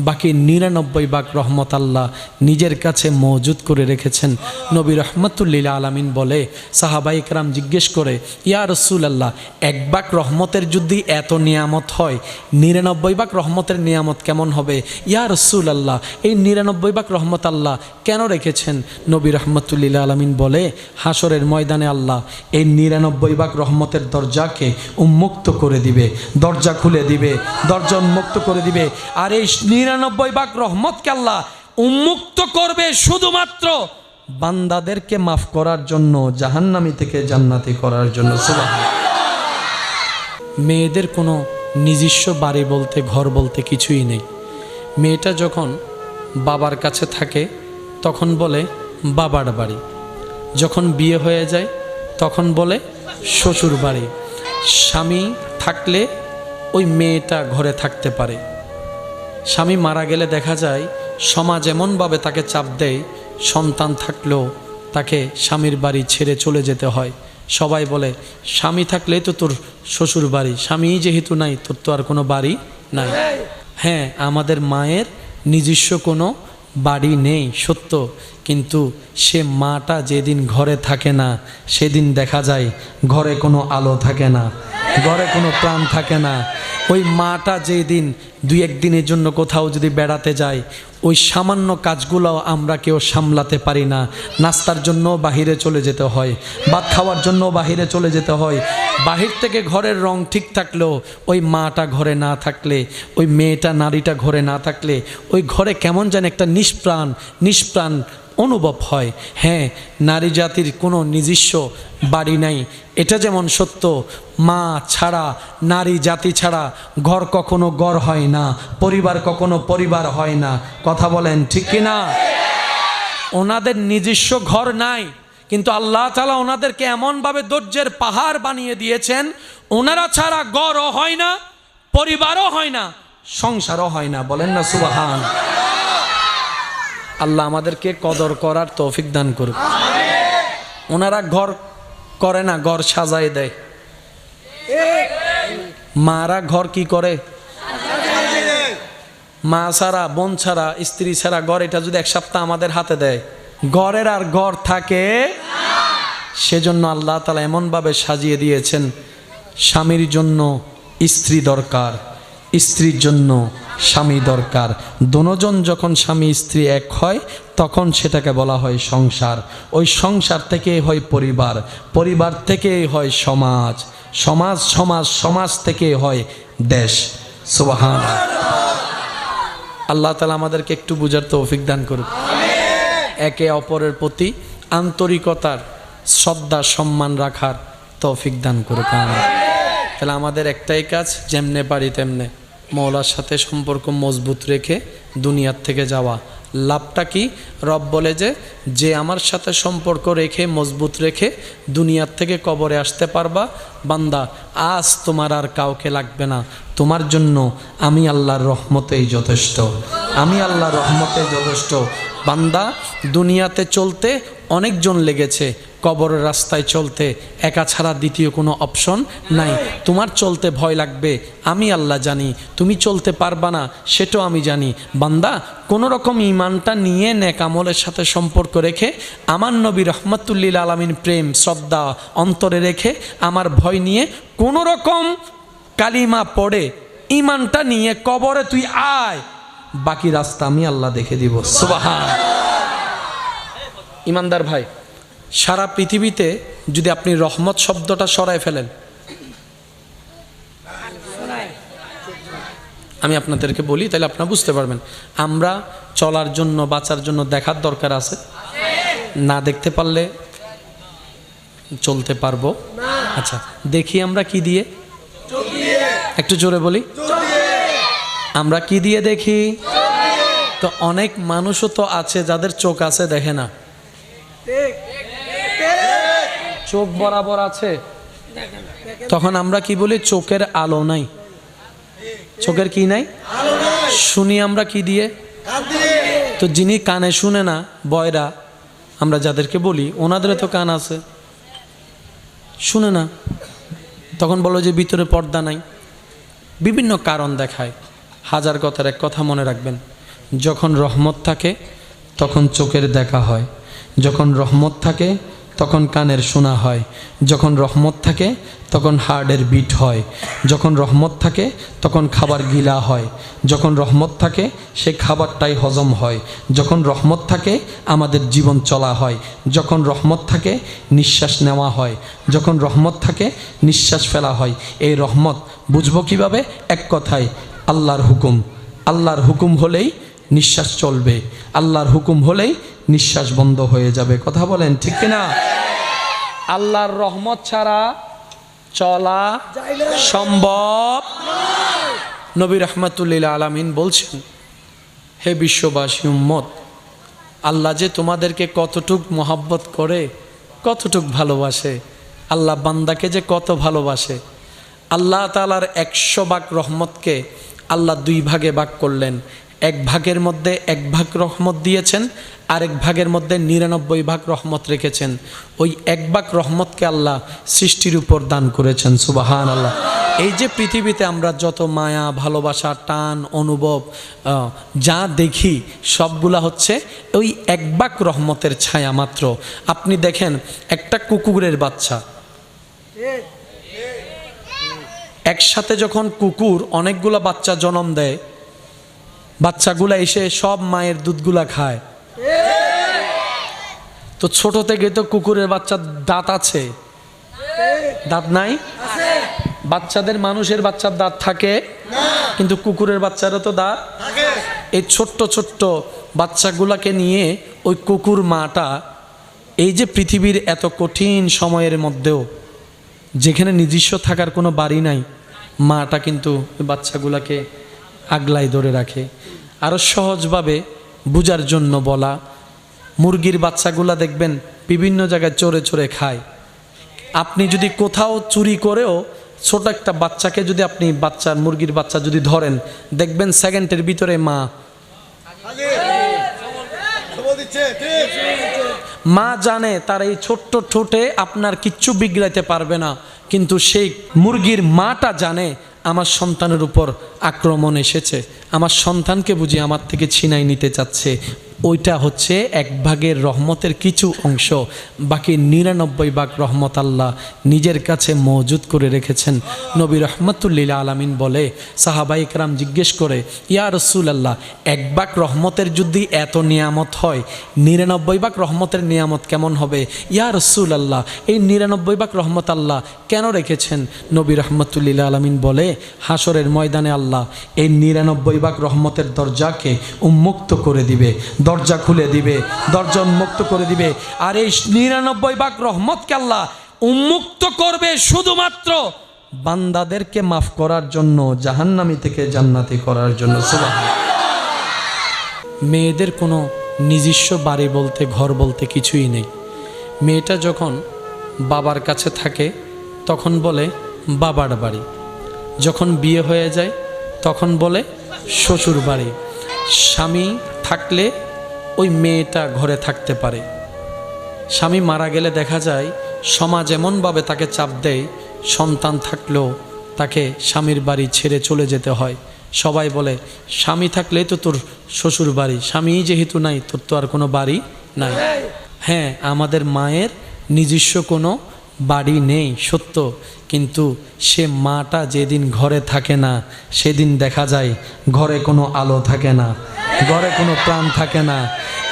বাকি 99 ভাগ রহমত আল্লাহ নিজের কাছে মজুদ করে রেখেছেন। নবী রাহমাতুল্লিল আলামিন বলে, সাহাবায়ে কেরাম জিজ্ঞেস করে, ইয়া রাসূলুল্লাহ, 1 ভাগ রহমতের যদি এত নিয়ামত হয়, 99 ভাগ রহমতের নিয়ামত কেমন হবে? ইয়া রাসূলুল্লাহ, এই 99 ভাগ রহমত আল্লাহ কেন রেখেছেন? নবী রাহমাতুল্লিল আলামিন বলে, হাসরের ময়দানে আল্লাহ এই 99 ভাগ রহমতের দরজাকে উন্মুক্ত করে দিবে, দরজা খুলে দিবে, দরজা উন্মুক্ত করে দিবে। আর এই 99 ভাগ রহমতকে আল্লাহ উন্মুক্ত করবে শুধুমাত্র বান্দাদেরকে মাফ করার জন্য, জাহান্নামী থেকে জান্নাতি করার জন্য। সুবহানাল্লাহ। মেয়েদের কোনো নিজস্ব বাড়ি বলতে, ঘর বলতে কিছুই নেই। মেয়েটা যখন বাবার কাছে থাকে তখন বলে বাবার বাড়ি, যখন বিয়ে হয়ে যায় তখন বলে শ্বশুর বাড়ি। স্বামী থাকলে ওই মেয়েটা ঘরে থাকতে পারে, স্বামী মারা গেলে দেখা যায় সমাজ এমনভাবে তাকে চাপ দেয়, সন্তান থাকলেও তাকে স্বামীর বাড়ি ছেড়ে চলে যেতে হয়। সবাই বলে স্বামী থাকলেই তো তোর শ্বশুর বাড়ি, স্বামী যেহেতু নাই তোর তো আর কোনো বাড়ি নাই। হ্যাঁ, আমাদের মায়ের নিজস্ব কোনো বাড়ি নেই সত্য, কিন্তু সে মাটা যেদিন ঘরে থাকে না সেদিন দেখা যায় ঘরে কোনো আলো থাকে না, ঘরে কোনো প্রাণ থাকে না। ওই মাটা যেদিন 2-1 দিনের জন্য কোথাও যদি বেড়াতে যায়, ওই সামান্য কাজগুলো আমরা কেউ সামলাতে পারি না। নাস্তার জন্য বাহিরে চলে যেতে হয়, ভাত খাওয়ার জন্য বাহিরে চলে যেতে হয়। বাহির থেকে ঘরের রং ঠিক থাকলেও ওই মাটা ঘরে না থাকলে, ওই মেয়েটা, নারীটা ঘরে না থাকলে ওই ঘরে কেমন যেন একটা নিষ্প্রাণ অনুভব হয়। হ্যাঁ, নারী জাতির কোনো নিজস্ব বাড়ি নাই, এটা যেমন সত্য। মা ছাড়া, নারী জাতি ছাড়া ঘর কখনো ঘর হয় না, পরিবার কখনো পরিবার হয় না। কথা বলেন ঠিক কিনা? ওনাদের নিজস্ব ঘর নাই, কিন্তু আল্লাহ তাআলা ওনাদেরকে এমনভাবে ধৈর্যের পাহাড় বানিয়ে দিয়েছেন, ওনারা ছাড়া ঘরও হয় না, পরিবারও হয় না, সংসারও হয় না। বলেন না সুবহান। আল্লাহ আমাদেরকে কদর করার তৌফিক দান করুক। ওনারা ঘর করে না, ঘর সাজায় দেয়। মারা ঘর কি করে? মা ছাড়া, বোন ছাড়া, স্ত্রী ছাড়া ঘর, এটা যদি এক সপ্তাহ আমাদের হাতে দেয়, ঘরের আর ঘর থাকে। সেজন্য আল্লাহ তাআলা এমনভাবে সাজিয়ে দিয়েছেন, স্বামীর জন্য স্ত্রী দরকার, স্ত্রীর জন্য স্বামী দরকার। দুজন যখন স্বামী স্ত্রী এক হয় তখন সেটাকে বলা হয় সংসার। ওই সংসার থেকেই হয় পরিবার, পরিবার থেকেই হয় সমাজ, সমাজ সমাজ সমাজ থেকে হয় দেশ। সুবহানাল্লাহ। আল্লাহ তাআলা আমাদেরকে একটু বুঝার তৌফিক দান করুক। একে অপরের প্রতি আন্তরিকতার, শ্রদ্ধা, সম্মান রাখার তৌফিক দান করুক। তাহলে আমাদের একটাই কাজ, যেমনে পারি তেমনে মওলার সাথে সম্পর্ক মজবুত রেখে দুনিয়ার থেকে যাওয়া। লাভটা কি? রব বলে যে আমার সাথে সম্পর্ক রেখে মজবুত রেখে দুনিয়ার থেকে কবরে আসতে পারবা, বান্দা আজ তোমার আর কাউকে লাগবে না, তোমার জন্য আমি আল্লাহর রহমতেই যথেষ্ট, আমি আল্লাহর রহমতেই যথেষ্ট। বান্দা দুনিয়াতে চলতে অনেকজন লেগেছে, কবরের রাস্তায় চলতে একা ছাড়া দ্বিতীয় কোনো অপশন নাই। তোমার চলতে ভয় লাগবে, আমি আল্লাহ জানি। তুমি চলতে পারবা না, সেটাও আমি জানি। বান্দা কোনো রকম ইমানটা নিয়ে নেক আমলের সাথে সম্পর্ক রেখে আমার নবী রহমাতুল্লিল আলামিন প্রেম শ্রদ্ধা অন্তরে রেখে আমার ভয় নিয়ে কোনো রকম কালিমা পড়ে ইমানটা নিয়ে কবরে তুই আয়, বাকি রাস্তা আমি আল্লাহ দেখে দিব। সুবহান। ইমানদার ভাই, সারা পৃথিবীতে যদি আপনি রহমত শব্দটা সরায় ফেলেন, আমি আপনাদেরকে বলি তাহলে আপনারা বুঝতে পারবেন। আমরা চলার জন্য, বাঁচার জন্য দেখার দরকার আছে, না দেখতে পারলে চলতে পারবো। আচ্ছা দেখি আমরা কি দিয়ে? একটু জোরে বলি, আমরা কি দিয়ে দেখি? তো অনেক মানুষও তো আছে যাদের চোখ আছে, দেখে না। চোখ বরাবর আছে, তখন আমরা কি বলি? চোখের আলো নাই। চোখের কি নাই? শুনি আমরা কি দিয়ে? তো যিনি কানে শুনে না, বয়রা আমরা যাদেরকে বলি, ওনাদেরও তো কান আছে, শুনে না। তখন বলো যে ভিতরে পর্দা নাই, বিভিন্ন কারণ দেখায়। হাজার কথার এক কথা মনে রাখবেন, যখন রহমত থাকে তখন চোখের দেখা হয়, যখন রহমত থাকে তখন কানের শোনা হয়, যখন রহমত থাকে তখন হার্টের বিট হয়, যখন রহমত থাকে তখন খাবার গিলা হয়, যখন রহমত থাকে সে খাবারটাই হজম হয়, যখন রহমত থাকে আমাদের জীবন চলা হয়, যখন রহমত থাকে নিঃশ্বাস নেওয়া হয়, যখন রহমত থাকে নিঃশ্বাস ফেলা হয়। এই রহমত বুঝবো কিভাবে? এক কথায় আল্লাহর হুকুম। আল্লাহর হুকুম হলেই নিঃশ্বাস চলবে, আল্লাহর হুকুম হলেই নিঃশ্বাস বন্ধ হয়ে যাবে। কথা বলেন ঠিক কিনা? আল্লাহর রহমত ছাড়া চলা সম্ভব। নবী রাহমাতুল্লিল আলামিন বলছেন, হে বিশ্ববাসী উম্মত, আল্লাহ যে তোমাদেরকে কতটুক মহব্বত করে, কতটুক ভালোবাসে, আল্লাহ বান্দাকে যে কত ভালোবাসে। আল্লাহ তাআলার 100 ভাগ রহমতকে আল্লাহ 2 ভাগে ভাগ করলেন। 1 ভাগের মধ্যে 1 ভাগ রহমত দিয়েছেন, আরেক ভাগের মধ্যে 99 ভাগ রহমত রেখেছেন। ওই 1 ভাগ রহমতকে আল্লাহ সৃষ্টির উপর দান করেছেন। সুবহানাল্লাহ। এই যে পৃথিবীতে আমরা যত মায়া, ভালোবাসা, টান, অনুভব যা দেখি, সবগুলা হচ্ছে ওই 1 ভাগ রহমতের ছায়া মাত্র। আপনি দেখেন একটা কুকুরের বাচ্চা, একসাথে যখন কুকুর অনেকগুলা বাচ্চা জন্ম দেয়, বাচ্চাগুলা এসে সব মায়ের দুধগুলা খায়। তো ছোট থেকে তো কুকুরের বাচ্চার দাঁত আছে, দাঁত নাই? বাচ্চাদের, মানুষের বাচ্চার দাঁত থাকে, কিন্তু কুকুরের বাচ্চারও তো দাঁত। এই ছোট্ট ছোট্ট বাচ্চাগুলাকে নিয়ে ওই কুকুর মাটা এই যে পৃথিবীর এত কঠিন সময়ের মধ্যেও, যেখানে নিজস্ব থাকার কোনো বাড়ি নাই, মাটা কিন্তু ওই বাচ্চাগুলাকে আগলায় ধরে রাখে। আরও সহজভাবে বুঝার জন্য বলা, মুরগির বাচ্চাগুলা দেখবেন বিভিন্ন জায়গায় চড়ে চড়ে খায়। আপনি যদি কোথাও চুরি করেও ছোট একটা বাচ্চাকে যদি আপনি মুরগির বাচ্চা যদি ধরেন, দেখবেন সেকেন্ডের ভিতরে মা জানে তার এই ছোট্ট ঠোঁটে আপনার কিচ্ছু বিগড়াইতে পারবে না, কিন্তু সেই মুরগির মাটা জানে আমার সন্তানের উপর আক্রমণ এসেছে, আমার সন্তানকে বুঝি আমার থেকে ছিনাই নিতে চাচ্ছে। ওইটা হচ্ছে 1 ভাগের রহমতের কিছু অংশ, বাকি 99 ভাগ রহমত আল্লাহ নিজের কাছে মজুদ করে রেখেছেন। নবী রহমতুল্লিল আলামিন বলে, সাহাবায়ে কেরাম জিজ্ঞেস করে, ইয়া রাসূলুল্লাহ, 1 ভাগ রহমতের যদি এত নিয়ামত হয়, 99 ভাগ রহমতের নিয়ামত কেমন হবে? ইয়া রাসূলুল্লাহ, এই 99 ভাগ রহমত আল্লাহ কেন রেখেছেন? নবী রহমতুল্লিল আলামিন বলে, হাসরের ময়দানে আল্লাহ এই 99 ভাগ রহমতের দরজাকে উন্মুক্ত করে দিবে, দরজা খুলে দিবে, দরজা উন্মুক্ত করে দিবে। আর এই 99 ভাগ রহমতকে আল্লাহ উন্মুক্ত করবে শুধুমাত্র বান্দাদেরকে মাফ করার জন্য, জাহান্নামী থেকে জান্নাতি করার জন্য। সুবহানাল্লাহ। মেয়েদের কোনো নিজস্ব বাড়ি বলতে, ঘর বলতে কিছুই নেই। মেয়েটা যখন বাবার কাছে থাকে তখন বলে বাবার বাড়ি, যখন বিয়ে হয়ে যায় তখন বলে শ্বশুর বাড়ি। স্বামী থাকলে ওই মেয়েটা ঘরে থাকতে পারে, স্বামী মারা গেলে দেখা যায় সমাজ এমনভাবে তাকে চাপ দেয়, সন্তান থাকলেও তাকে স্বামীর বাড়ি ছেড়ে চলে যেতে হয়। সবাই বলে স্বামী থাকলেই তো তোর শ্বশুর বাড়ি, স্বামী যেহেতু নাই তোর তো আর কোনো বাড়ি নাই। হ্যাঁ, আমাদের মায়ের নিজস্ব কোনো বাড়ি নেই সত্য, কিন্তু সে মাটা যেদিন ঘরে থাকে না সেদিন দেখা যায় ঘরে কোনো আলো থাকে না, ঘরে কোনো প্রাণ থাকে না।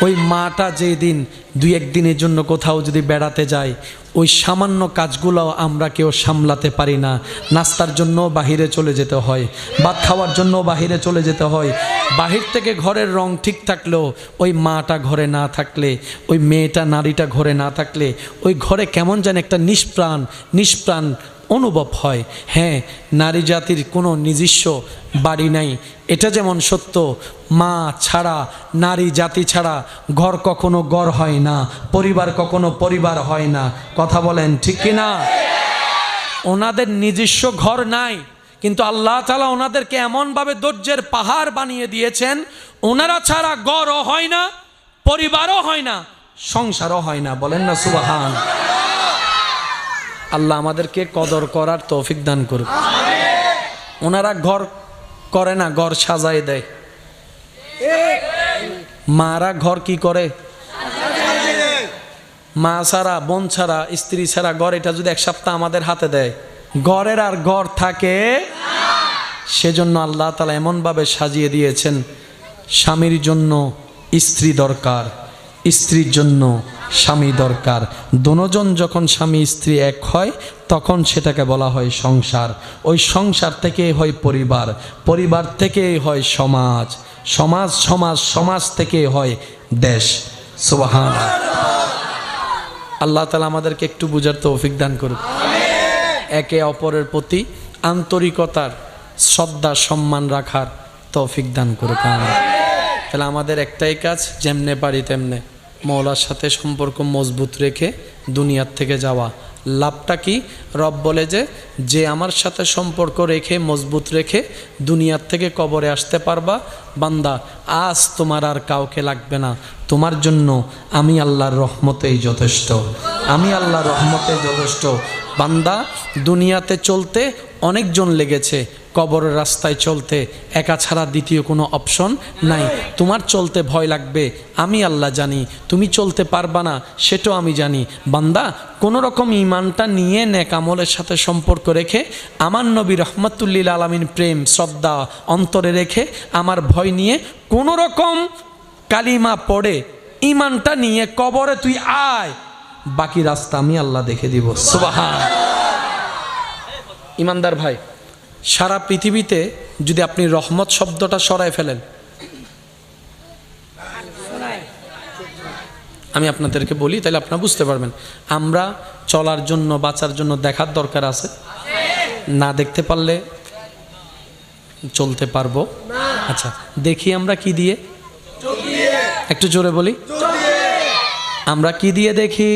ওই মাটা যেদিন 2-1 দিনের জন্য কোথাও যদি বেড়াতে যায়, ওই সামান্য কাজগুলো আমরা কেউ সামলাতে পারি না। নাস্তার জন্য বাহিরে চলে যেতে হয়, ভাত খাওয়ার জন্য বাহিরে চলে যেতে হয়। বাহির থেকে ঘরের রং ঠিক থাকলেও ওই মাটা ঘরে না থাকলে, ওই মেয়েটা নারীটা ঘরে না থাকলে ওই ঘরে কেমন যেন একটা নিষ্প্রাণ অনুভব হয়। হ্যাঁ, নারী জাতির কোনো নিজস্ব বাড়ি নাই, এটা যেমন সত্য, মা ছাড়া, নারী জাতি ছাড়া ঘর কখনো ঘর হয় না, পরিবার কখনো পরিবার হয় না। কথা বলেন ঠিক কিনা? ওনাদের নিজস্ব ঘর নাই, কিন্তু আল্লাহ তাআলা ওনাদেরকে এমনভাবে ধৈর্যের পাহাড় বানিয়ে দিয়েছেন, ওনারা ছাড়া ঘরও হয় না, পরিবারও হয় না, সংসারও হয় না। বলেন না সুবহান। আল্লাহ আমাদেরকে কদর করার তৌফিক দান করুক। ওনারা ঘর করে না, ঘর সাজায় দেয়। মারা ঘর কি করে? মা ছাড়া, বোন ছাড়া, স্ত্রী ছাড়া ঘর, এটা যদি 1 সপ্তাহ আমাদের হাতে দেয়, ঘরের আর ঘর থাকে। সেজন্য আল্লাহ তাআলা এমনভাবে সাজিয়ে দিয়েছেন, স্বামীর জন্য স্ত্রী দরকার, স্ত্রীর জন্য স্বামী দরকার। দুজন যখন স্বামী স্ত্রী এক হয় তখন সেটাকে বলা হয় সংসার। ওই সংসার থেকেই হয় পরিবার, পরিবার থেকেই হয় সমাজ, সমাজ থেকে হয় দেশ। সুবহানাল্লাহ। আল্লাহ তাআলা আমাদেরকে একটু বুঝার তৌফিক দান করুক। একে অপরের প্রতি আন্তরিকতার, শ্রদ্ধা, সম্মান রাখার তৌফিক দান করুক। তাহলে আমাদের একটাই কাজ, যেমনে পারি তেমনে মওলার সাথে সম্পর্ক মজবুত রেখে দুনিয়ার থেকে যাওয়া। লাভটা কি? রব বলে যে আমার সাথে সম্পর্ক রেখে, মজবুত রেখে দুনিয়ার থেকে কবরে আসতে পারবা, বান্দা আজ তোমার আর কাউকে লাগবে না, তোমার জন্য আমি আল্লাহর রহমতেই যথেষ্ট, আমি আল্লাহর রহমতেই যথেষ্ট। বান্দা দুনিয়াতে চলতে অনেকজন লেগেছে, কবরের রাস্তায় চলতে একা ছাড়া দ্বিতীয় কোনো অপশন নাই। তোমার চলতে ভয় লাগবে, আমি আল্লাহ জানি, তুমি চলতে পারবা না সেটাও আমি জানি। বান্দা কোনো রকম ঈমানটা নিয়ে নেক আমলের সাথে সম্পর্ক রেখে, আমার নবী রহমতুল্লিল আলামিন প্রেম শ্রদ্ধা অন্তরে রেখে, আমার ভয় নিয়ে কোনো রকম কালিমা পড়ে ঈমানটা নিয়ে কবরে তুই আয়, বাকি রাস্তা আমি আল্লাহ দেখে দিব। সুবহান। ইমানদার ভাই, সারা পৃথিবীতে যদি আপনি রহমত শব্দটা সরায় ফেলেন, আমি আপনাদেরকে বলি তাহলে আপনারা বুঝতে পারবেন। আমরা চলার জন্য, বাঁচার জন্য দেখার দরকার আছে, না দেখতে পারলে চলতে পারবো। আচ্ছা, দেখি আমরা কি দিয়ে? একটু জোরে বলি, আমরা কি দিয়ে দেখি?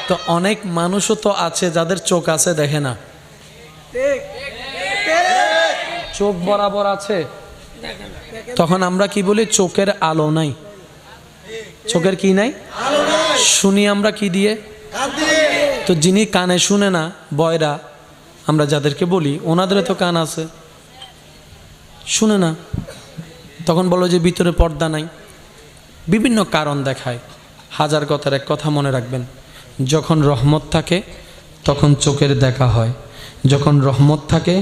তো অনেক মানুষও তো আছে যাদের চোখ আছে, দেখে না। চোখ বরাবর আছে, তখন আমরা কি বলি? চোখের আলো নাই। চোখের কি নাই? শুনি আমরা কি দিয়ে? তো যিনি কানে শুনে না, বয়রা আমরা যাদেরকে বলি, ওনাদের তো কান আছে, শুনে না, তখন বলো যে ভিতরে পর্দা নাই। বিভিন্ন কারণ দেখায়। হাজার কথার এক কথা মনে রাখবেন, যখন রহমত থাকে তখন চোখের দেখা হয়, যখন রহমত থাকে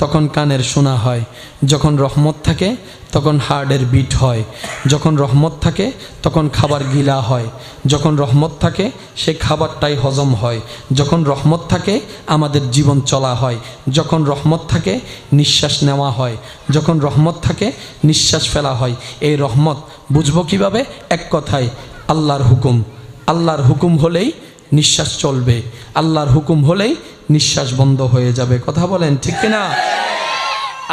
তখন কানের শোনা হয়, যখন রহমত থাকে তখন হার্টের বিট হয়, যখন রহমত থাকে তখন খাবার গিলা হয়, যখন রহমত থাকে সে খাবারটাই হজম হয়, যখন রহমত থাকে আমাদের জীবন চলা হয়, যখন রহমত থাকে নিঃশ্বাস নেওয়া হয়, যখন রহমত থাকে নিঃশ্বাস ফেলা হয়। এই রহমত বুঝবো কিভাবে? এক কথায়, আল্লাহর হুকুম। আল্লাহর হুকুম হলেই নিঃশ্বাস চলবে, আল্লাহর হুকুম হলেই নিঃশ্বাস বন্ধ হয়ে যাবে। কথা বলেন ঠিক কিনা?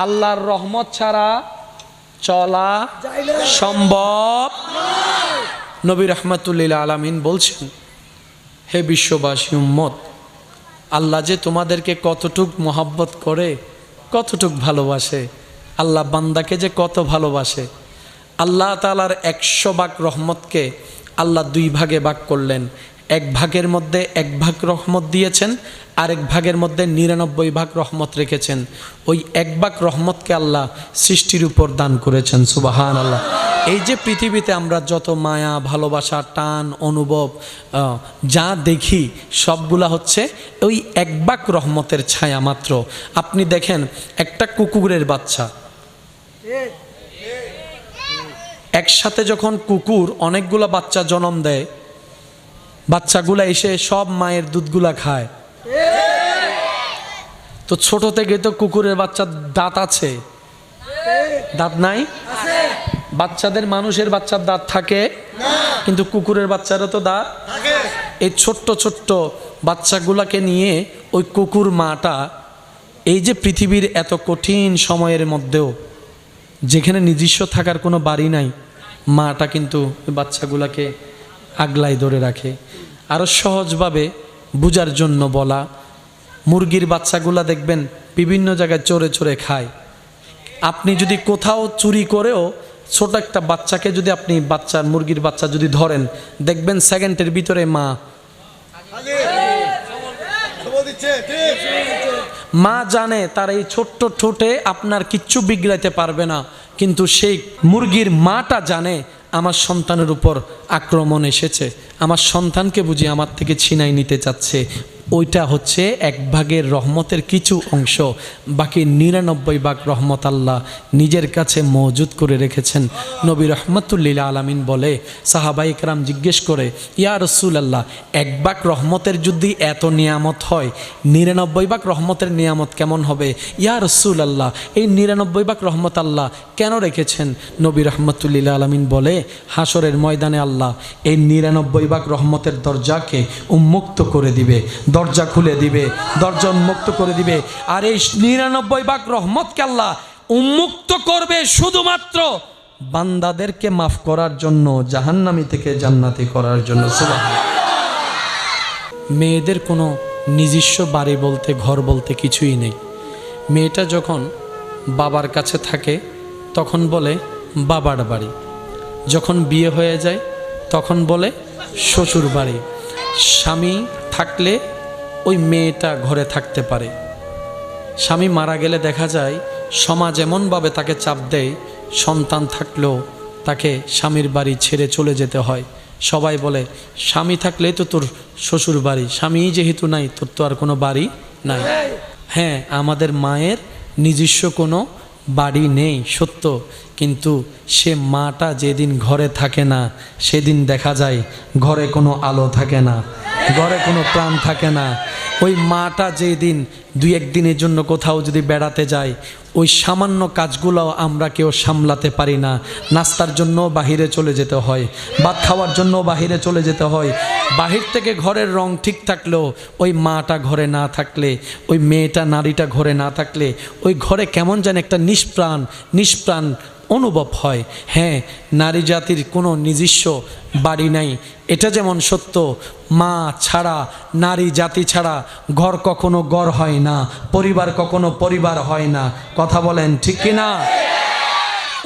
আল্লাহর রহমত ছাড়া চলা সম্ভব। নবী রাহমাতুল্লিল আলামিন বলছেন, হে বিশ্ববাসী উম্মত, আল্লাহ যে তোমাদেরকে কতটুক মহব্বত করে, কতটুক ভালোবাসে, আল্লাহ বান্দাকে যে কত ভালোবাসে। আল্লাহ তাআলার 100 ভাগ রহমতকে আল্লাহ 2 ভাগে ভাগ করলেন। 1 ভাগের মধ্যে 1 ভাগ রহমত দিয়েছেন, আরেক ভাগের মধ্যে 99 ভাগ রহমত রেখেছেন। ওই 1 ভাগ রহমতকে আল্লাহ সৃষ্টির উপর দান করেছেন। সুবহানাল্লাহ। এই যে পৃথিবীতে আমরা যত মায়া, ভালোবাসা, টান, অনুভব যা দেখি, সবগুলা হচ্ছে ওই 1 ভাগ রহমতের ছায়া মাত্র। আপনি দেখেন একটা কুকুরের বাচ্চা, একসাথে যখন কুকুর অনেকগুলা বাচ্চা জন্ম দেয়, বাচ্চাগুলা এসে সব মায়ের দুধগুলা খায়। তো ছোট থেকে তো কুকুরের বাচ্চার দাঁত আছে, দাঁত নাই? বাচ্চাদের, মানুষের বাচ্চার দাঁত থাকে, কিন্তু কুকুরের বাচ্চারও তো দাঁত। এই ছোট্ট ছোট্ট বাচ্চাগুলাকে নিয়ে ওই কুকুর মাটা এই যে পৃথিবীর এত কঠিন সময়ের মধ্যেও, যেখানে নিজস্ব থাকার কোনো বাড়ি নাই, মাটা কিন্তু ওই বাচ্চাগুলাকে আগলায় ধরে রাখে। আরও সহজভাবে বুঝার জন্য বলা, মুরগির বাচ্চাগুলা দেখবেন বিভিন্ন জায়গায় চড়ে চড়ে খায়। আপনি যদি কোথাও চুরি করেও ছোট একটা বাচ্চাকে যদি আপনি মুরগির বাচ্চা যদি ধরেন, দেখবেন সেকেন্ডের ভিতরে মা জানে তার এই ছোট্ট ঠোঁটে আপনার কিচ্ছু বিগড়াইতে পারবে না, কিন্তু সেই মুরগির মাটা জানে আমার সন্তানের উপর আক্রমণ এসেছে, আমার সন্তানকে বুঝি আমার থেকে ছিনাই নিতে চাচ্ছে। ওইটা হচ্ছে 1 ভাগের রহমতের কিছু অংশ, বাকি 99 ভাগ রহমত আল্লাহ নিজের কাছে মজুদ করে রেখেছেন। নবী রাহমাতুল্লিল আলামিন বলে, সাহাবায়ে কেরাম জিজ্ঞেস করে, ইয়া রাসূলুল্লাহ, 1 ভাগ রহমতের যদি এত নিয়ামত হয়, 99 ভাগ রহমতের নিয়ামত কেমন হবে? ইয়া রাসূলুল্লাহ, এই 99 ভাগ রহমত আল্লাহ কেন রেখেছেন? নবী রাহমাতুল্লিল আলামিন বলে, হাসরের ময়দানে আল্লাহ এই 99 ভাগ রহমতের দরজাকে উন্মুক্ত করে দিবে, দরজা খুলে দিবে, দরজা উন্মুক্ত করে দিবে। আর এই 99 ভাগ রহমতকে আল্লাহ উন্মুক্ত করবে শুধুমাত্র বান্দাদেরকে মাফ করার জন্য, জাহান্নামী থেকে জান্নাতি করার জন্য। সুবহানাল্লাহ। মেয়েদের কোনো নিজস্ব বাড়ি বলতে, ঘর বলতে কিছুই নেই। মেয়েটা যখন বাবার কাছে থাকে তখন বলে বাবার বাড়ি, যখন বিয়ে হয়ে যায় তখন বলে শ্বশুর বাড়ি। স্বামী থাকলে ওই মেয়েটা ঘরে থাকতে পারে, স্বামী মারা গেলে দেখা যায় সমাজ এমনভাবে তাকে চাপ দেয়, সন্তান থাকলেও তাকে স্বামীর বাড়ি ছেড়ে চলে যেতে হয়। সবাই বলে স্বামী থাকলেই তো তোর শ্বশুর বাড়ি, স্বামী যেহেতু নাই তোর তো আর কোনো বাড়ি নাই। হ্যাঁ, আমাদের মায়ের নিজস্ব কোনো বাড়ি নেই সত্য, কিন্তু সে মাটা যেদিন ঘরে থাকে না সেদিন দেখা যায় ঘরে কোনো আলো থাকে না, ঘরে কোনো প্রাণ থাকে না। ওই মাটা যেদিন 2-1 দিনের জন্য কোথাও যদি বেড়াতে যায়, ওই সামান্য কাজগুলো আমরা কেউ সামলাতে পারি না। নাস্তার জন্য বাহিরে চলে যেতে হয়, ভাত খাওয়ার জন্য বাহিরে চলে যেতে হয়। বাহির থেকে ঘরের রং ঠিক থাকলেও ওই মাটা ঘরে না থাকলে, ওই মেয়েটা, নারীটা ঘরে না থাকলে ওই ঘরে কেমন যেন একটা নিষ্প্রাণ অনুভব হয়। হ্যাঁ, নারী জাতির কোনো নিজস্ব বাড়ি নাই, এটা যেমন সত্য, মা ছাড়া, নারী জাতি ছাড়া ঘর কখনো ঘর হয় না, পরিবার কখনো পরিবার হয় না। কথা বলেন ঠিক কিনা?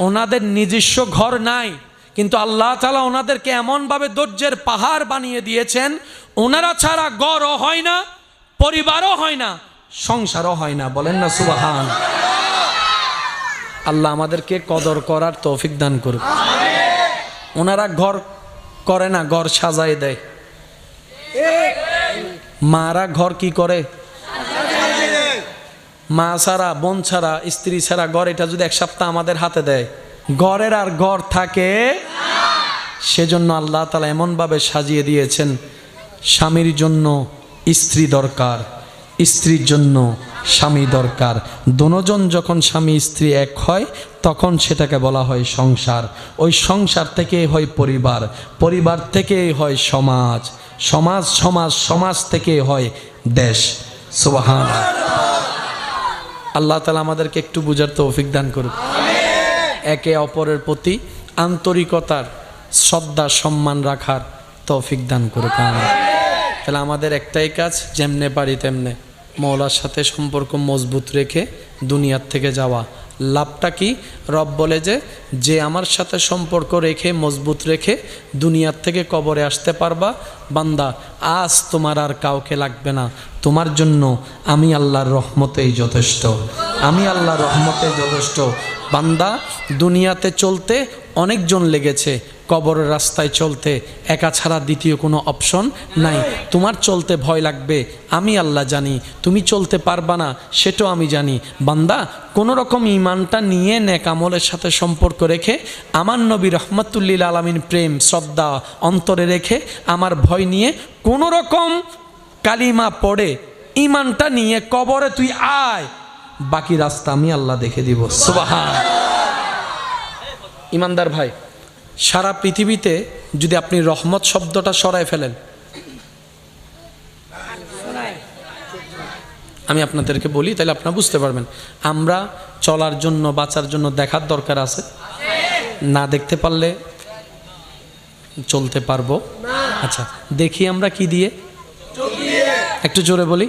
ওনাদের নিজস্ব ঘর নাই, কিন্তু আল্লাহ তাআলা ওনাদেরকে এমনভাবে ধৈর্যের পাহাড় বানিয়ে দিয়েছেন, ওনারা ছাড়া ঘরও হয় না, পরিবারও হয় না, সংসারও হয় না। বলেন না সুবহান। আল্লাহ আমাদেরকে কদর করার তৌফিক দান করুক। ওনারা ঘর করে না, ঘর সাজায় দেয়। মারা ঘর কি করে? মা ছাড়া, বোন ছাড়া, স্ত্রী ছাড়া ঘর, এটা যদি এক সপ্তাহ আমাদের হাতে দেয়, ঘরের আর ঘর থাকে। সেজন্য আল্লাহ তাআলা এমনভাবে সাজিয়ে দিয়েছেন, স্বামীর জন্য স্ত্রী দরকার, স্ত্রীর জন্য স্বামী দরকার। দুজন যখন স্বামী স্ত্রী এক হয় তখন সেটাকে বলা হয় সংসার। ওই সংসার থেকে হয় পরিবার, পরিবার থেকে হয় সমাজ, সমাজ সমাজ সমাজ থেকে হয় দেশ। সুবহানাল্লাহ। আল্লাহ তাআলা আমাদেরকে একটু বুঝার তৌফিক দান করুক। একে অপরের প্রতি আন্তরিকতার, শ্রদ্ধা, সম্মান রাখার তৌফিক দান করুক। তাহলে আমাদের একটাই কাজ, যেমনে পারি তেমনে মওলার সাথে সম্পর্ক মজবুত রেখে দুনিয়ার থেকে যাওয়া। লাভটা কি? রব বলে যে আমার সাথে সম্পর্ক রেখে, মজবুত রেখে দুনিয়ার থেকে কবরে আসতে পারবা, বান্দা আজ তোমার আর কাউকে লাগবে না, তোমার জন্য আমি আল্লাহর রহমতেই যথেষ্ট, আমি আল্লাহর রহমতে যথেষ্ট। বান্দা দুনিয়াতে চলতে অনেকজন লেগেছে, কবরের রাস্তায় চলতে একা ছাড়া দ্বিতীয় কোনো অপশন নাই। তোমার চলতে ভয় লাগবে, আমি আল্লাহ জানি। তুমি চলতে পারবা না, সেটাও আমি জানি। বান্দা কোনো রকম ঈমানটা নিয়ে নেক আমলের সাথে সম্পর্ক রেখে, আমার নবী রহমাতুল্লিল আলামিন প্রেম শ্রদ্ধা অন্তরে রেখে, আমার ভয় নিয়ে কোনো রকম কালিমা পড়ে ঈমানটা নিয়ে কবরে তুই আয়, বাকি রাস্তা আমি আল্লাহ দেখে দিব। সুবহান। ইমানদার ভাই, সারা পৃথিবীতে যদি আপনি রহমত শব্দটা সরায় ফেলেন, আমি আপনাদেরকে বলি তাহলে আপনারা বুঝতে পারবেন। আমরা চলার জন্য, বাঁচার জন্য দেখার দরকার আছে, না দেখতে পারলে চলতে পারবো? আচ্ছা, দেখি আমরা কি দিয়ে? একটু জোরে বলি,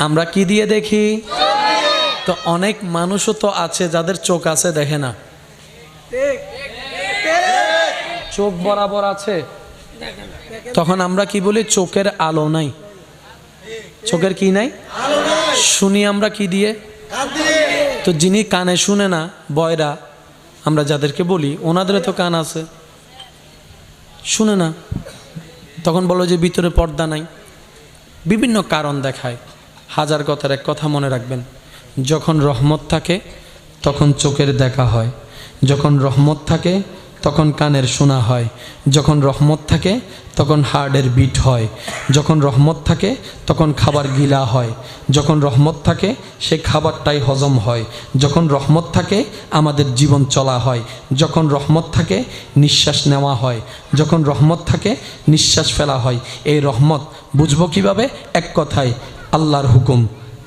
আমরা কি দিয়ে দেখি? তো অনেক মানুষও তো আছে যাদের চোখ আছে, দেখে না। চোখ বরাবর আছে, তখন আমরা কি বলি? চোখের আলো নাই। চোখের কি নাই? শুনি আমরা কি দিয়ে? তো যিনি কানে শুনে না, বয়রা আমরা যাদেরকে বলি, ওনাদের তো কান আছে, শুনে না, তখন বলো যে ভিতরে পর্দা নাই। বিভিন্ন কারণ দেখায়। হাজার কথার এক কথা মনে রাখবেন, যখন রহমত থাকে তখন চোখের দেখা হয়, যখন রহমত থাকে তখন কানের শোনা হয়, যখন রহমত থাকে তখন হার্টের বিট হয়, যখন রহমত থাকে তখন খাবার গিলা হয়, যখন রহমত থাকে সে খাবারটাই হজম হয়, যখন রহমত থাকে আমাদের জীবন চলা হয়, যখন রহমত থাকে নিঃশ্বাস নেওয়া হয়, যখন রহমত থাকে নিঃশ্বাস ফেলা হয়। এই রহমত বুঝবো কিভাবে? এক কথায়, আল্লাহর হুকুম।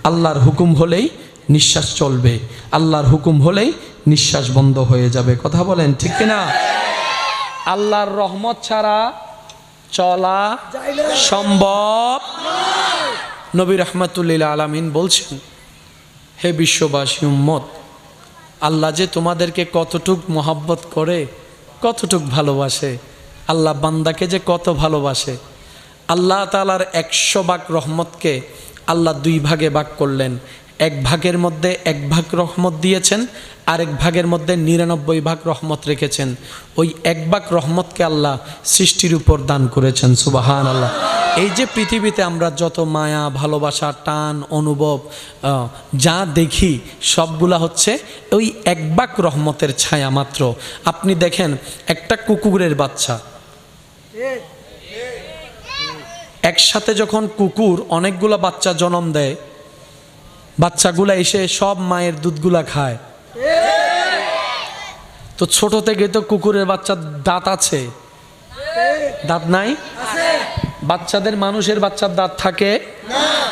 আল্লাহর হুকুম হলেই নিঃশ্বাস চলবে, আল্লাহর হুকুম হলেই নিঃশ্বাস বন্ধ হয়ে যাবে। কথা বলেন ঠিক কিনা? আল্লাহর রহমত ছাড়া চলা সম্ভব নবী রাহমাতুল্লিল আলামিন বলছেন, হে বিশ্ববাসী উম্মত, আল্লাহ যে তোমাদেরকে কতটুক মহব্বত করে, কতটুক ভালোবাসে, আল্লাহ বান্দাকে যে কত ভালোবাসে। আল্লাহ তাআলার 100 ভাগ রহমতকে আল্লাহ 2 ভাগে ভাগ করলেন। এক ভাগের মধ্যে 1 ভাগ রহমত দিয়েছেন, আরেক ভাগের মধ্যে 99 ভাগ রহমত রেখেছেন। ওই 1 ভাগ রহমতকে আল্লাহ সৃষ্টির উপর দান করেছেন। সুবহানাল্লাহ। এই যে পৃথিবীতে আমরা যত মায়া, ভালোবাসা, টান, অনুভব যা দেখি, সবগুলা হচ্ছে ওই 1 ভাগ রহমতের ছায়া মাত্র। আপনি দেখেন একটা কুকুরের বাচ্চা, একসাথে যখন কুকুর অনেকগুলো বাচ্চা জন্ম দেয়, বাচ্চাগুলা এসে সব মায়ের দুধগুলা খায়। তো ছোট থেকে তো কুকুরের বাচ্চার দাঁত আছে, দাঁত নাই? বাচ্চাদের, মানুষের বাচ্চার দাঁত থাকে,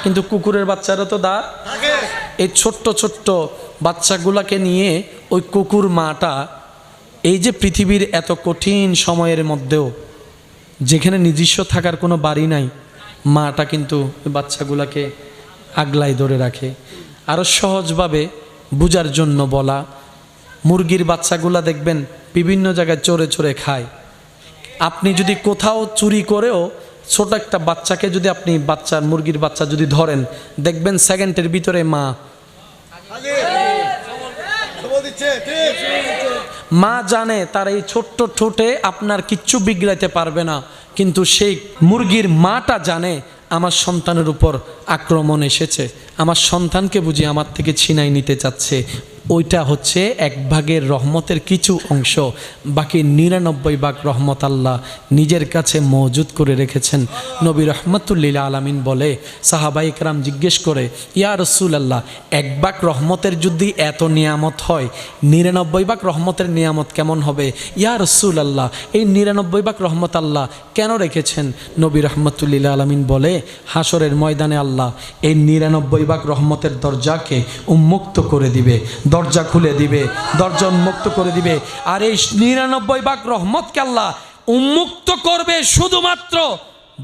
কিন্তু কুকুরের বাচ্চারও তো দাঁত। এই ছোট্ট ছোট্ট বাচ্চাগুলাকে নিয়ে ওই কুকুর মাটা এই যে পৃথিবীর এত কঠিন সময়ের মধ্যেও যেখানে নিজস্ব থাকার কোনো বাড়ি নাই, মাটা কিন্তু ওই বাচ্চাগুলোকে আগলায় ধরে রাখে। আরও সহজভাবে বুঝার জন্য বলা, মুরগির বাচ্চাগুলা দেখবেন বিভিন্ন জায়গায় চড়ে চড়ে খায়। আপনি যদি কোথাও চুরি করেও ছোট একটা বাচ্চাকে যদি আপনি মুরগির বাচ্চা যদি ধরেন, দেখবেন সেকেন্ডের ভিতরে মা জানে তার এই ছোট্ট ঠোঁটে আপনার কিচ্ছু বিগড়াইতে পারবে না, কিন্তু সেই মুরগির মাটা জানে আমার সন্তানের উপর আক্রমণ এসেছে, আমার সন্তানকে বুঝি আমার থেকে ছিনাই নিতে চাচ্ছে। ওইটা হচ্ছে 1 ভাগের রহমতের কিছু অংশ, বাকি 99 ভাগ রহমত আল্লাহ নিজের কাছে মজুদ করে রেখেছেন। নবী রহমতুল্লিল আলামিন বলে, সাহাবায়ে কেরাম জিজ্ঞেস করে, ইয়া রাসূলুল্লাহ, 1 ভাগ রহমতের যদি এত নিয়ামত হয়, 99 ভাগ রহমতের নিয়ামত কেমন হবে? ইয়া রাসূলুল্লাহ, এই 99 ভাগ রহমত আল্লাহ কেন রেখেছেন? নবী রহমতুল্লিল আলামিন বলে, হাসরের ময়দানে আল্লাহ এই 99 ভাগ রহমতের দরজাকে উন্মুক্ত করে দিবে, দরজা খুলে দিবে, দরজা উন্মুক্ত করে দিবে। আর এই 99 ভাগ রহমতকে আল্লাহ উন্মুক্ত করবে শুধুমাত্র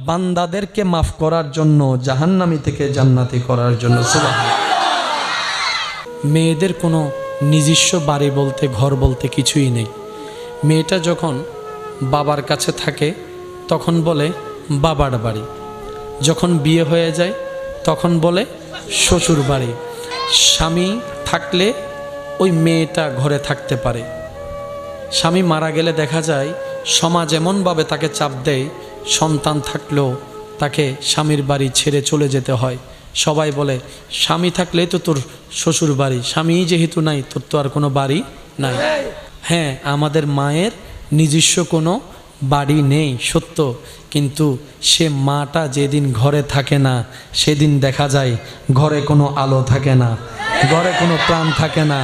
বান্দাদেরকে মাফ করার জন্য, জাহান্নামী থেকে জান্নাতি করার জন্য। সুবহানাল্লাহ। মেয়েদের কোনো নিজস্ব বাড়ি বলতে, ঘর বলতে কিছুই নেই। মেয়েটা যখন বাবার কাছে থাকে তখন বলে বাবার বাড়ি, যখন বিয়ে হয়ে যায় তখন বলে শ্বশুর বাড়ি। স্বামী থাকলে ওই মেয়েটা ঘরে থাকতে পারে, স্বামী মারা গেলে দেখা যায় সমাজ এমনভাবে তাকে চাপ দেয়, সন্তান থাকলেও তাকে স্বামীর বাড়ি ছেড়ে চলে যেতে হয়। সবাই বলে স্বামী থাকলেই তো তোর শ্বশুর বাড়ি, স্বামী যেহেতু নাই তোর তো আর কোনো বাড়ি নাই। হ্যাঁ, আমাদের মায়ের নিজস্ব কোনো বাড়ি নেই সত্য, কিন্তু সে মাটা যেদিন ঘরে থাকে না সেদিন দেখা যায় ঘরে কোনো আলো থাকে না, ঘরে কোনো প্রাণ থাকে না।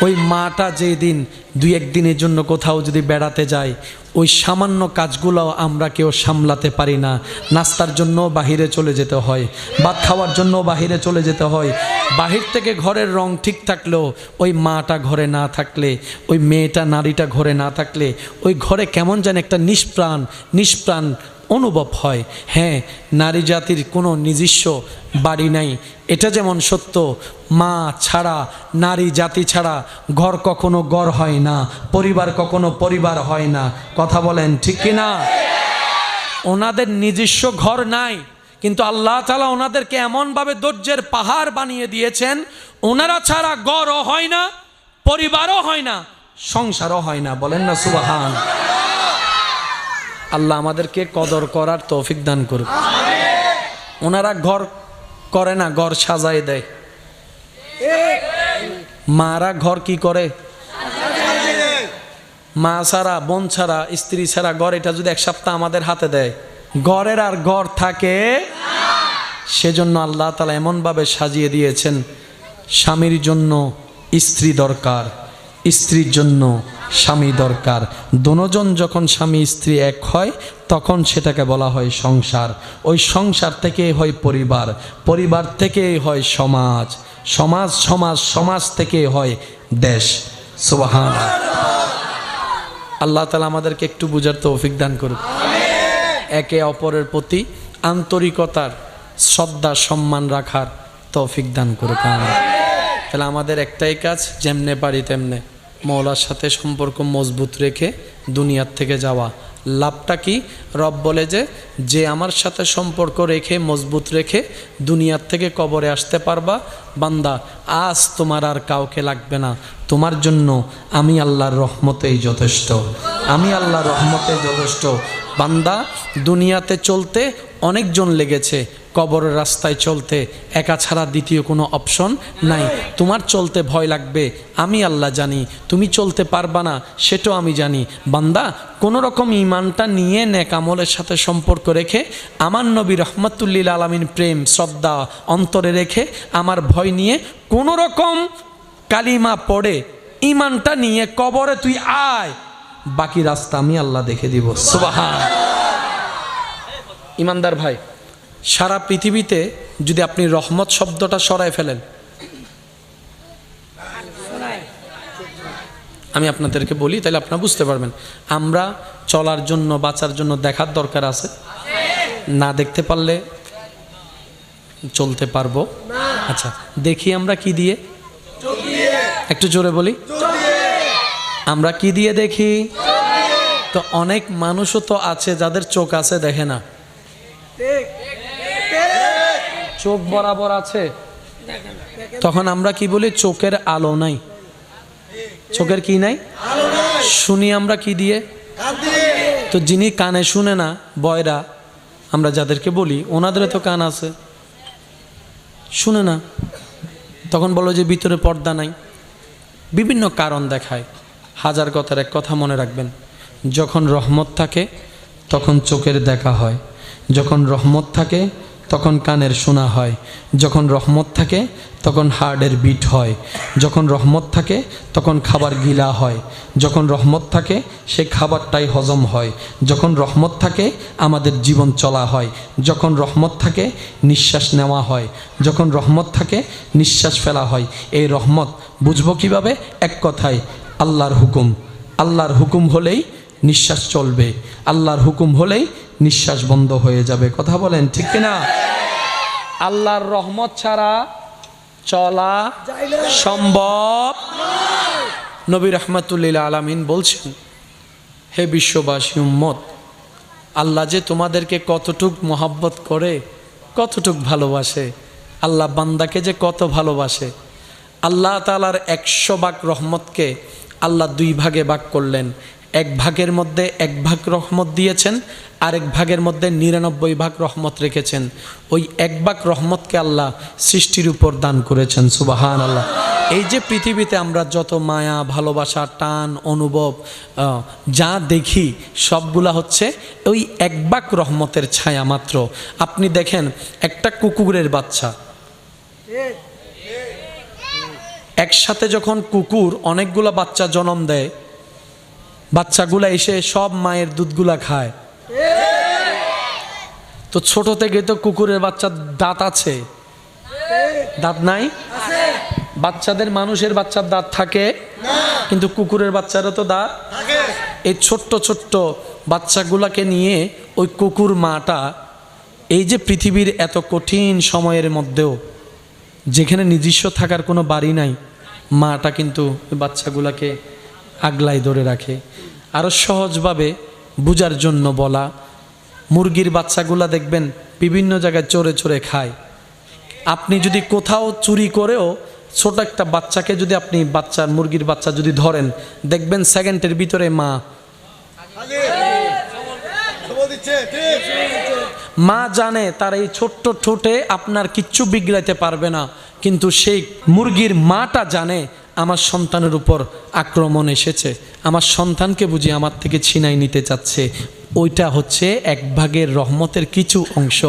ওই মাটা যেদিন 2-1 দিনের জন্য কোথাও যদি বেড়াতে যায়, ওই সামান্য কাজগুলো আমরা কেউ সামলাতে পারি না। নাস্তার জন্য বাহিরে চলে যেতে হয়, ভাত খাওয়ার জন্য বাহিরে চলে যেতে হয়। বাহির থেকে ঘরের রং ঠিক থাকলেও ওই মাটা ঘরে না থাকলে, ওই মেয়েটা নারীটা ঘরে না থাকলে ওই ঘরে কেমন যেন একটা নিষ্প্রাণ অনুভব হয়। হ্যাঁ, নারী জাতির কোনো নিজস্ব বাড়ি নাই, এটা যেমন সত্য, মা ছাড়া, নারী জাতি ছাড়া ঘর কখনো ঘর হয় না, পরিবার কখনো পরিবার হয় না। কথা বলেন ঠিক কিনা? ওনাদের নিজস্ব ঘর নাই, কিন্তু আল্লাহ তাআলা ওনাদেরকে এমনভাবে ধৈর্যের পাহাড় বানিয়ে দিয়েছেন, ওনারা ছাড়া ঘরও হয় না, পরিবারও হয় না, সংসারও হয় না। বলেন না সুবহান। আল্লাহ আমাদেরকে কদর করার তৌফিক দান করুক। ওনারা ঘর করে না, ঘর সাজায় দেয়। মারা ঘর কি করে? মা ছাড়া, বোন ছাড়া, স্ত্রী ছাড়া ঘর, এটা যদি 1 সপ্তাহ আমাদের হাতে দেয়, ঘরের আর ঘর থাকে। সেজন্য আল্লাহ তাআলা এমনভাবে সাজিয়ে দিয়েছেন, স্বামীর জন্য স্ত্রী দরকার, স্ত্রীর জন্য স্বামী দরকার। দুজন যখন স্বামী স্ত্রী এক হয় তখন সেটাকে বলা হয় সংসার। ওই সংসার থেকেই হয় পরিবার, পরিবার থেকেই হয় সমাজ, সমাজ থেকে হয় দেশ। সুবহানাল্লাহ। আল্লাহ তাআলা আমাদেরকে একটু বুঝার তৌফিক দান করুক। একে অপরের প্রতি আন্তরিকতার, শ্রদ্ধা, সম্মান রাখার তৌফিক দান করুক। তাহলে আমাদের একটাই কাজ, যেমনে পারি তেমনে মওলার সাথে সম্পর্ক মজবুত রেখে দুনিয়ার থেকে যাওয়া। লাভটা কি? রব বলে যে আমার সাথে সম্পর্ক রেখে, মজবুত রেখে দুনিয়ার থেকে কবরে আসতে পারবা, বান্দা আজ তোমার আর কাউকে লাগবে না, তোমার জন্য আমি আল্লাহর রহমতেই যথেষ্ট, আমি আল্লাহর রহমতেই যথেষ্ট। বান্দা দুনিয়াতে চলতে অনেকজন লেগেছে, কবরের রাস্তায় চলতে একা ছাড়া দ্বিতীয় কোনো অপশন নাই। তোমার চলতে ভয় লাগবে, আমি আল্লাহ জানি, তুমি চলতে পারবা না সেটাও আমি জানি। বান্দা কোনো রকম ঈমানটা নিয়ে নেক আমলের সাথে সম্পর্ক রেখে, আমার নবী রহমতুল্লিল আলামিন প্রেম শ্রদ্ধা অন্তরে রেখে, আমার ভয় নিয়ে কোনো রকম কালিমা পড়ে ঈমানটা নিয়ে কবরে তুই আয়, বাকি রাস্তা আমি আল্লাহ দেখে দিব। সুবহান। ইমানদার ভাই, সারা পৃথিবীতে যদি আপনি রহমত শব্দটা সরায় ফেলেন, আমি আপনাদেরকে বলি, তাহলে আপনারা বুঝতে পারবেন। আমরা চলার জন্য, বাঁচার জন্য দেখার দরকার আছে। না দেখতে পারলে চলতে পারবো? আচ্ছা, দেখি আমরা কি দিয়ে? একটু জোরে বলি, আমরা কি দিয়ে দেখি? তো অনেক মানুষও তো আছে যাদের চোখ আছে, দেখে না। চোখ বরাবর আছে, তখন আমরা কি বলি? চোখের আলো নাই। চোখের কি নাই? শুনি আমরা কি দিয়ে? তো যিনি কানে শুনে না, বয়রা আমরা যাদেরকে বলি, ওনাদের তো কান আছে, শুনে না। তখন বলো যে ভিতরে পর্দা নাই, বিভিন্ন কারণ দেখায়। হাজার কথার এক কথা মনে রাখবেন, যখন রহমত থাকে তখন চোখের দেখা হয়, যখন রহমত থাকে তখন কানের শোনা হয়, যখন রহমত থাকে তখন হার্টের বিট হয়, যখন রহমত থাকে তখন খাবার গিলা হয়, যখন রহমত থাকে সে খাবারটাই হজম হয়, যখন রহমত থাকে আমাদের জীবন চলা হয়, যখন রহমত থাকে নিঃশ্বাস নেওয়া হয়, যখন রহমত থাকে নিঃশ্বাস ফেলা হয়। এই রহমত বুঝবো কিভাবে? এক কথায়, আল্লাহর হুকুম। আল্লাহর হুকুম হলেই নিঃশ্বাস চলবে, আল্লাহর হুকুম হলেই নিঃশ্বাস বন্ধ হয়ে যাবে। কথা বলেন ঠিক কিনা? আল্লাহর রহমত ছাড়া চলা সম্ভব। নবী রাহমাতুল্লিল আলামিন বলছেন, হে বিশ্ববাসী উম্মত, আল্লাহ যে তোমাদেরকে কতটুক মহাব্বত করে, কতটুক ভালোবাসে, আল্লাহ বান্দাকে যে কত ভালোবাসে। আল্লাহ তাআলার 100 ভাগ রহমতকে আল্লাহ 2 ভাগে ভাগ করলেন। 1 ভাগের মধ্যে 1 ভাগ রহমত দিয়েছেন, আরেক ভাগের মধ্যে 99 ভাগ রহমত রেখেছেন। ওই 1 ভাগ রহমতকে আল্লাহ সৃষ্টির উপর দান করেছেন। সুবহানাল্লাহ। এই যে পৃথিবীতে আমরা যত মায়া, ভালোবাসা, টান, অনুভব যা দেখি, সবগুলা হচ্ছে ওই 1 ভাগ রহমতের ছায়া মাত্র। আপনি দেখেন একটা কুকুরের বাচ্চা, একসাথে যখন কুকুর অনেকগুলা বাচ্চা জন্ম দেয়, বাচ্চাগুলা এসে সব মায়ের দুধগুলা খায়। তো ছোট থেকে তো কুকুরের বাচ্চার দাঁত আছে, দাঁত নাই? বাচ্চাদের, মানুষের বাচ্চার দাঁত থাকে, কিন্তু কুকুরের বাচ্চারও তো দাঁত। এই ছোট্ট ছোট্ট বাচ্চাগুলাকে নিয়ে ওই কুকুর মাটা, এই যে পৃথিবীর এত কঠিন সময়ের মধ্যেও যেখানে নিজস্ব থাকার কোনো বাড়ি নাই, মাটা কিন্তু ওই বাচ্চাগুলাকে আগলায় ধরে রাখে। আরও সহজভাবে বুঝার জন্য বলা, মুরগির বাচ্চাগুলা দেখবেন বিভিন্ন জায়গায় চড়ে চড়ে খায়। আপনি যদি কোথাও চুরি করেও ছোট একটা বাচ্চাকে যদি আপনি মুরগির বাচ্চা যদি ধরেন, দেখবেন সেকেন্ডের ভিতরে মা জানে তার এই ছোট্ট ঠোঁটে আপনার কিচ্ছু বিগড়াইতে পারবে না, কিন্তু সেই মুরগির মাটা জানে আমার সন্তানের উপর আক্রমণ এসেছে, আমার সন্তানকে বুঝি আমার থেকে ছিনাই নিতে চাচ্ছে। ওইটা হচ্ছে 1 ভাগের রহমতের কিছু অংশ,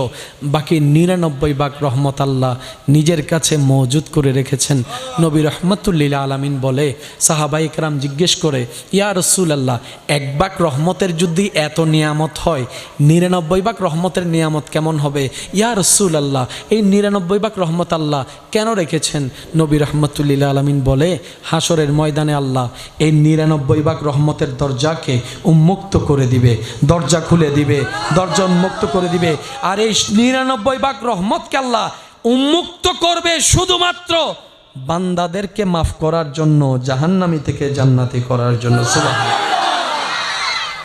বাকি 99 ভাগ রহমত আল্লাহ নিজের কাছে মজুদ করে রেখেছেন। নবী রাহমাতুল্লিল আলামিন বলে, সাহাবায়ে কেরাম জিজ্ঞেস করে, ইয়া রাসূলুল্লাহ, 1 ভাগ রহমতের যদি এত নিয়ামত হয়, 99 ভাগ রহমতের নিয়ামত কেমন হবে? ইয়া রাসূলুল্লাহ, এই 99 ভাগ রহমত আল্লাহ কেন রেখেছেন? নবী রাহমাতুল্লিল আলামিন বলে, হাসরের ময়দানে আল্লাহ এই 99 ভাগ রহমতের দরজাকে উন্মুক্ত করে দিবে, দরজা খুলে দিবে, দরজা উন্মুক্ত করে দিবে। আর এই 99 ভাগ রহমতকে আল্লাহ উন্মুক্ত করবে শুধুমাত্র বান্দাদেরকে মাফ করার জন্য, জাহান্নামী থেকে জান্নাতি করার জন্য। সুবহানাল্লাহ।